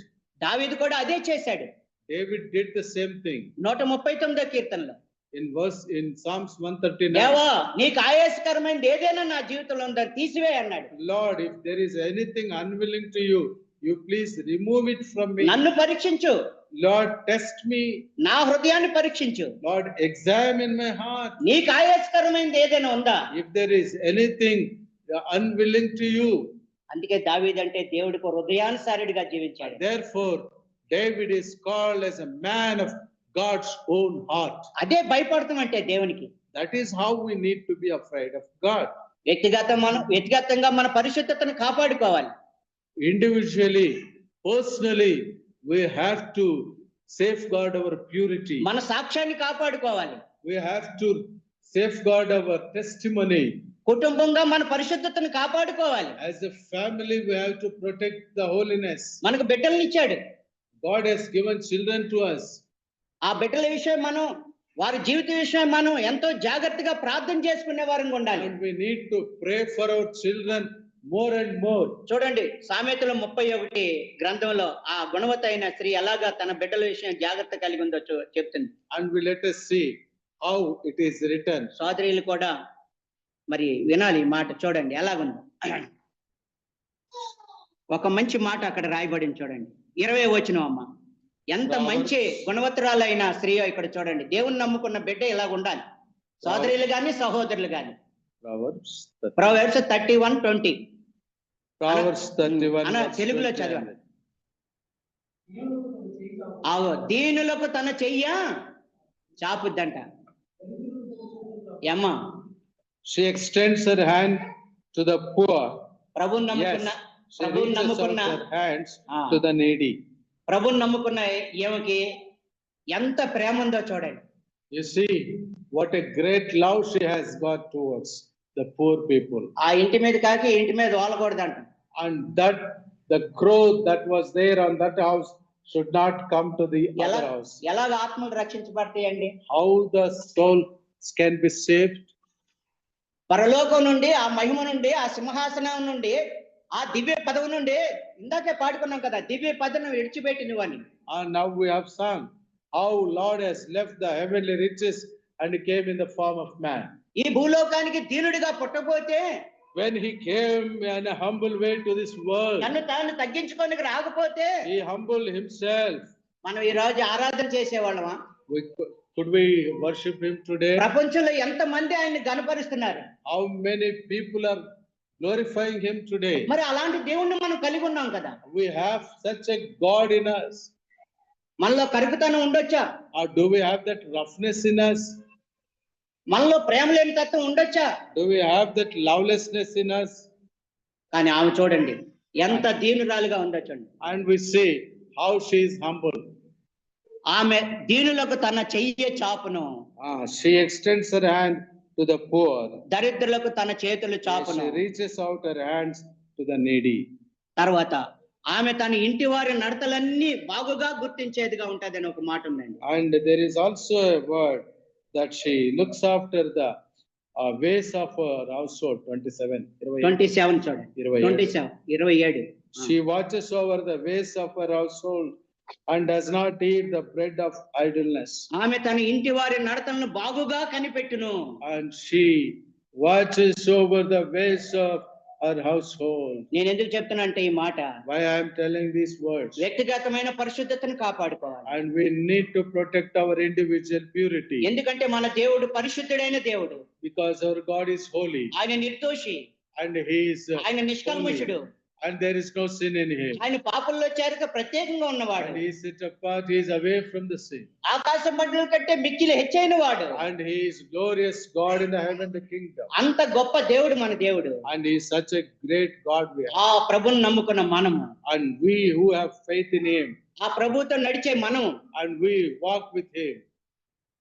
దావీదు కూడా అదే చేశాడు. David did the same thing. 139వ కీర్తనలో In Psalms 139. దేవా నీకు ఆయాసకరమైనది ఏదైనా నా జీవితంలో ఉందో తీసివే అన్నాడు. Lord, if there is anything unwilling to you, you please remove it from me. నన్ను పరీక్షించు. Lord, test me. నా హృదయాన్ని పరీక్షించు. Lord, examine my heart. నీకు ఆయాసకరమైనది ఏదైనా ఉందా? If there is anything unwilling to you. అందుకే దావీదు అంటే దేవుడికి హృదయానుసారుడిగా జీవించాడు. Therefore, David is called as a man of God's own heart. అదే భయపడతాం అంటే దేవునికి. That is how we need to be afraid of God. వ్యక్తిగతంగా మన పరిశుద్ధతను కాపాడుకోవాలి. Individually, personally, we have to safeguard our purity. మన సాక్ష్యాన్ని కాపాడుకోవాలి. We have to safeguard our testimony. కుటుంబంగా మన పరిశుద్ధతను కాపాడుకోవాలి. As a family, we have to protect the holiness. మనకు బిడ్డలను ఇచ్చాడు. God has given children to us. ఆ బిడ్డల విషయం మనం వారి జీవిత విషయం మనం ఎంతో జాగ్రత్తగా ప్రార్థన చేసుకునే వారంగా ఉండాలి. And we need to pray for our children more and more. చూడండి సామెతల 31 గ్రంథంలో ఆ గుణవతి అయిన స్త్రీ ఎలాగా తన బిడ్డల విషయం జాగ్రత్త కలిగి ఉందో చెప్తుంది. And we let us see how it is written. సోదరులు కూడా మరి వినాలి ఈ మాట. చూడండి ఎలాగుందో. ఒక మంచి మాట అక్కడ రాయబడింది చూడండి. 20వ వచనం అమ్మ. ఎంత మంచి గుణవతురాలైన స్త్రీ ఇక్కడ చూడండి. దేవుని నమ్ముకున్న బిడ్డ ఇలాగ ఉండాలి. సోదరులు గాని సహోదరులు గాని. Proverbs 31:20. Proverbs 31. తెలుగులో చదవండి. దీనులకు తన చెయ్య చాపుద్దంట. ఏమ్మా? She extends her hand to the poor. ప్రభువుని నమ్ముకున్న her hands to the needy. ప్రభువుని నమ్ముకున్న ఈమెకి ఎంత ప్రేమ ఉందో చూడండి. You see what a great love she has got towards the poor people. ఆ ఇంటి మీద కాకి ఇంటి మీద వాలకూడదంట. And that the crow that was there on that house should not come to the other house. ఎలాగ ఆత్మలు రక్షించబడతాయండి? How the souls can be saved? పరలోకం నుండి ఆ మహిమ నుండి ఆ సింహాసనం నుండి ఆ దివ్య పదవి నుండి ఇందాకే పాడుకున్నాం కదా, దివ్య పదవిని విడిచిపెట్టి నువ్వని. And now we have sung how Lord has left the heavenly riches and he came in the form of man. ఈ భూలోకానికి దీనుడిగా పుట్టపోతే, when he came in a humble way to this world, తను తాను తగ్గించుకోనికి రాకపోతే, he humbled himself. మనం ఈ రోజు ఆరాధన చేసేవాళ్ళమా? Could we worship him today? ప్రపంచంలో ఎంత మంది ఆయన్ని గణపరుస్తున్నారు? How many people are glorifying him today? మరి అలాంటి దేవుణ్ణి మనం కలిగి ఉన్నాం కదా. We have such a God in us. మనలో కరుకుతనం ఉండొచ్చా? Or do we have that roughness in us? మనలో ప్రేమ లేని తత్వం ఉండొచ్చా? Do we have that lovelessness in us? కానీ ఆమె చూడండి ఎంత దీనురాలుగా ఉందో చూడండి. And we see how she is humble. ఆమె దీనులకు తన చెయ్యి చాపును. She extends her hand to the poor, దరిద్రులకు తన చేతులు she చాపును. reaches out her hands to the needy. తర్వాత ఆమె తన ఇంటి వారి నడతలన్నీ బాగుగా గుర్తించేదిగా ఉంటదని ఒక మాట ఉందండి. And there is also a word that she looks after the ways of her household. 27. 27 చూడండి. 27. 27. She watches over the ways of her household and does not eat the bread of idleness. ఆమె తన ఇంటి వారి నడతలను బాగుగా కనిపెట్టును. And she watches over the ways of her household. నేను ఎందుకు చెప్తున్నా అంటే ఈ మాట Why I am telling these words? వ్యక్తిగతమైన పరిశుద్ధతను కాపాడుకోవాలి. And we need to protect our individual purity ఎందుకంటే మన దేవుడు పరిశుద్ధుడైన దేవుడు. because our God is holy ఆయన నిర్దోషి, and he is ఆయన నిష్కల్మషుడు, and there is no sin in him. ఆయన పాపంలో చేరక ప్రత్యేకంగా ఉన్నవాడు, And he is set apart, he is away from the sin. ఆకాశ మండలం కంటే మిక్కిలి హెచ్చైన వాడు. And he is glorious God in the heavenly kingdom. అంత గొప్ప దేవుడు మన దేవుడు. And he is such a great God we have. ఆ ప్రభువుని నమ్ముకున్న మనము, And we who have faith in him, ఆ ప్రభువుతో నడిచే మనము and we walk with him,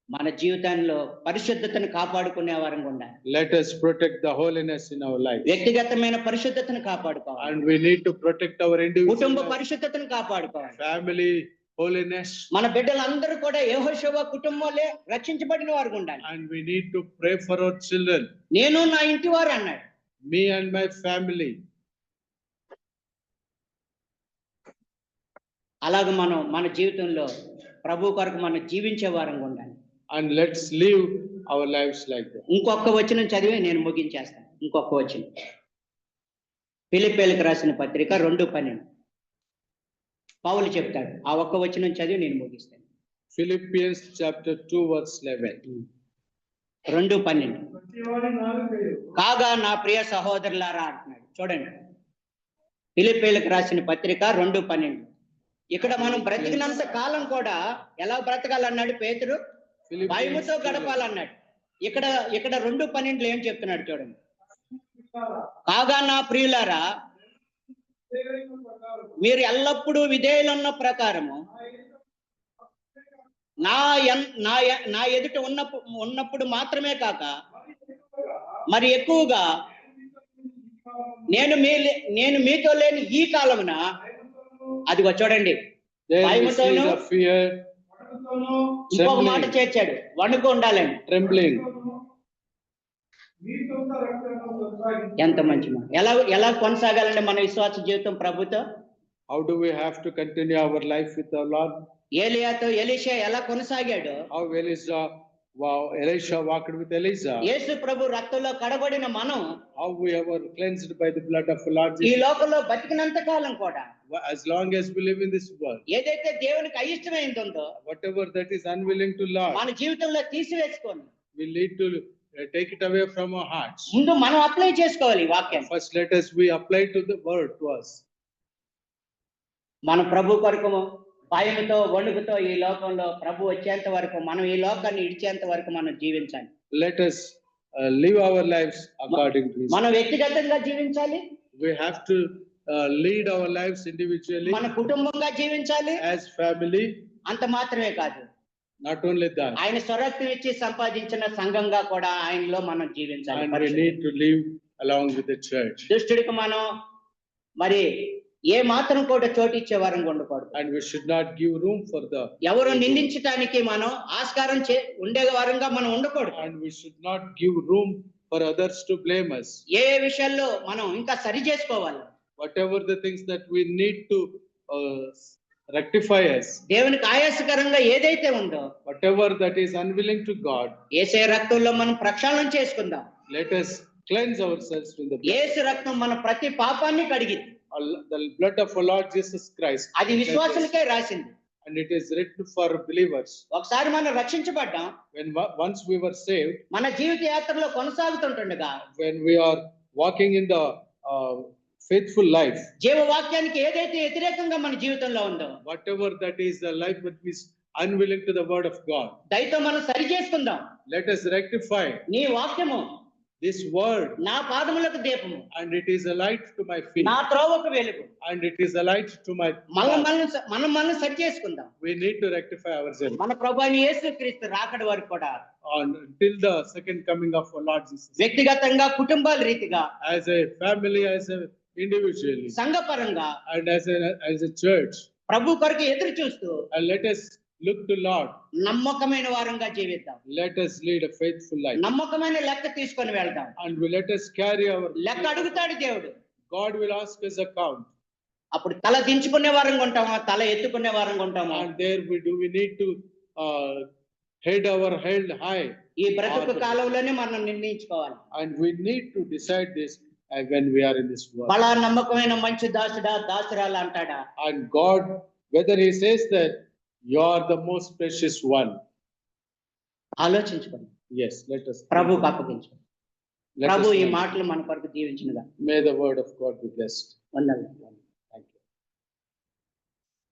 మన జీవితంలో పరిశుద్ధతను కాపాడుకునే వారంగా ఉండాలి. let us protect the holiness in our life. వ్యక్తిగతమైన పరిశుద్ధతను కాపాడుకోవాలి. And we need to protect our కుటుంబ individual life, పరిశుద్ధతను కాపాడుకోవాలి. family holiness. మన బిడ్డలందరూ కూడా యెహోషువ కుటుంబంలో రక్షించబడిన వారు ఉండాలి. And we need to pray for our children, నేను నా ఇంటి వారు అన్నాడు. me and my family. అలాగ మనం మన జీవితంలో ప్రభు కొరకు మనం జీవించే వారంగా ఉండాలి. And let's live our lives like that. ఇంకొక వచనం చదివి నేను ముగించేస్తాను. ఇంకొక వచనం ఫిలిప్పీయులకు రాసిన పత్రిక 2:12 పౌలు చెప్తాడు. ఆ ఒక్క వచనం చదివి నేను ముగిస్తాను. Philippians chapter 2 verse 11. 2:12 కాగా నా ప్రియ సహోదరులారా అంటున్నాడు. చూడండి, ఫిలిప్పీయులకు రాసిన పత్రిక 2:12. ఇక్కడ మనం బ్రతికినంత కాలం కూడా ఎలా బ్రతకాలన్నాడు పేతురు? భయముతో గడపాలన్నాడు. ఇక్కడ 2:12 ఏం చెప్తున్నాడు చూడండి. కాగా నా ప్రియులారా మీరు ఎల్లప్పుడూ విధేయులున్న ప్రకారము నా ఎదుట ఉన్నప్పుడు మాత్రమే కాక మరి ఎక్కువగా నేను మీతో లేని ఈ కాలమున, అదిగో చూడండి, There we see భయముతోను the fear, ఇంకొక మాట trembling, చేర్చాడు, వణుకు ఉండాలండి. trembling. ఎంత మంచి మాట. ఎలా కొనసాగాలండి మన విశ్వాస జీవితం ప్రభుతో? How do we have to continue our life with the Lord? ఏలియాతో ఎలీషా ఎలా కొనసాగాడు? How Elisha walked with Elijah. యేసు ప్రభు రక్తంలో కడబడిన మనం How we were cleansed by the blood of the Lord ఈ Jesus. లోకంలో బతికినంత కాలం కూడా As long as we live in this world, ఏదైతే దేవునికి అయిష్టమైందో whatever that is unwilling to Lord, మన జీవితంలో తీసివేసుకొని we need to take it away from our hearts. ముందు మనం apply చేసుకోవాలి ఈ వాక్యాన్ని. First, let us we apply to the word to us. మన ప్రభు కొరకు భయముతో వణుకుతో ఈ లోకంలో ప్రభు వచ్చేంత వరకు, మనం ఈ లోకాన్ని ఇడిచేంత వరకు మనం జీవించాలి. Let us live our lives according to His. మనం వ్యక్తిగతంగా జీవించాలి, We have to lead our lives individually, మన కుటుంబంగా జీవించాలి. as family. అంత మాత్రమే కాదు, Not only that, ఆయన స్వరక్తం ఇచ్చి సంపాదించిన సంఘంగా కూడా ఆయనలో మనం జీవించాలి. and we need to live along with the church. దుష్టుడికి మనం మరి ఏ మాత్రం కూడా చోటు ఇచ్చే వారంగా ఉండకూడదు. And we should not give room for the. ఎవరు నిందించడానికి మనం ఆస్కారం ఉండే వారంగా మనం ఉండకూడదు. And we should not give room for others to blame us. ఏ విషయాల్లో మనం ఇంకా సరి చేసుకోవాలి. Whatever the things that we need to rectify us, దేవునికి ఆయాసకరంగా ఏదైతే ఉందో, whatever that is unwilling to God, యేసే రక్తంలో మనం ప్రక్షాళన చేసుకుందాం. let us cleanse ourselves with the blood. యేసు రక్తం మన ప్రతి పాపాన్ని కడిగింది. The blood of our Lord Jesus Christ. అది విశ్వాసులకే రాసింది. And it is written for believers. ఒకసారి మనం రక్షించబడ్డాం, Once we were saved, మన జీవిత యాత్రలో కొనసాగుతుంటుండగా when we are walking in the faithful life, జీవవాక్యానికి ఏదైతే వ్యతిరేకంగా మన జీవితంలో ఉందో, whatever that is the life that is unwilling to the word of God, దయతో మనం సరి చేసుకుందాం. let us rectify. నీ వాక్యము this word, నా పాదములకు దీపము, and it is a light to my feet, నా త్రోవకు వెలుగు. and it is a light to my మనం path. మనం సరి చేసుకుందాం. We need to rectify ourselves మన ప్రభు అయిన యేసుక్రీస్తు రాకడ వరకు కూడా until the second coming of our Lord Jesus. వ్యక్తిగతంగా, కుటుంబాల రీతిగా, As a family, as a individually, సంఘపరంగా and as a church, ప్రభు కొరకు ఎదురు చూస్తూ and let us look to Lord. నమ్మకమైన వారంగా జీవిద్దాం. Let us lead a faithful life, నమ్మకమైన లెక్క తీసుకొని వెళ్దాం. and let us carry our. లెక్క అడుగుతాడు దేవుడు. God will ask us account, అప్పుడు తల దించుకునే వారంగా ఉంటామా, తల ఎత్తుకునే వారంగా ఉంటామా? and there we need to head our head high, ఈ బ్రతుకు కాలంలోనే మనం నిర్ణయించుకోవాలి. and we need to decide this when we are in this world. బలా నమ్మకమైన మంచి దాసుడా, దాసురాలు అంటాడా? And God, whether He says that you are the most precious one, ఆలోచించుకోండి. yes, let us. ప్రభువుకు అప్పగించుకోండి. Let ప్రభు us ఈ know. మాటలు మన కొరకు దీవించినగా. May the word of God be blessed. వందనాలు.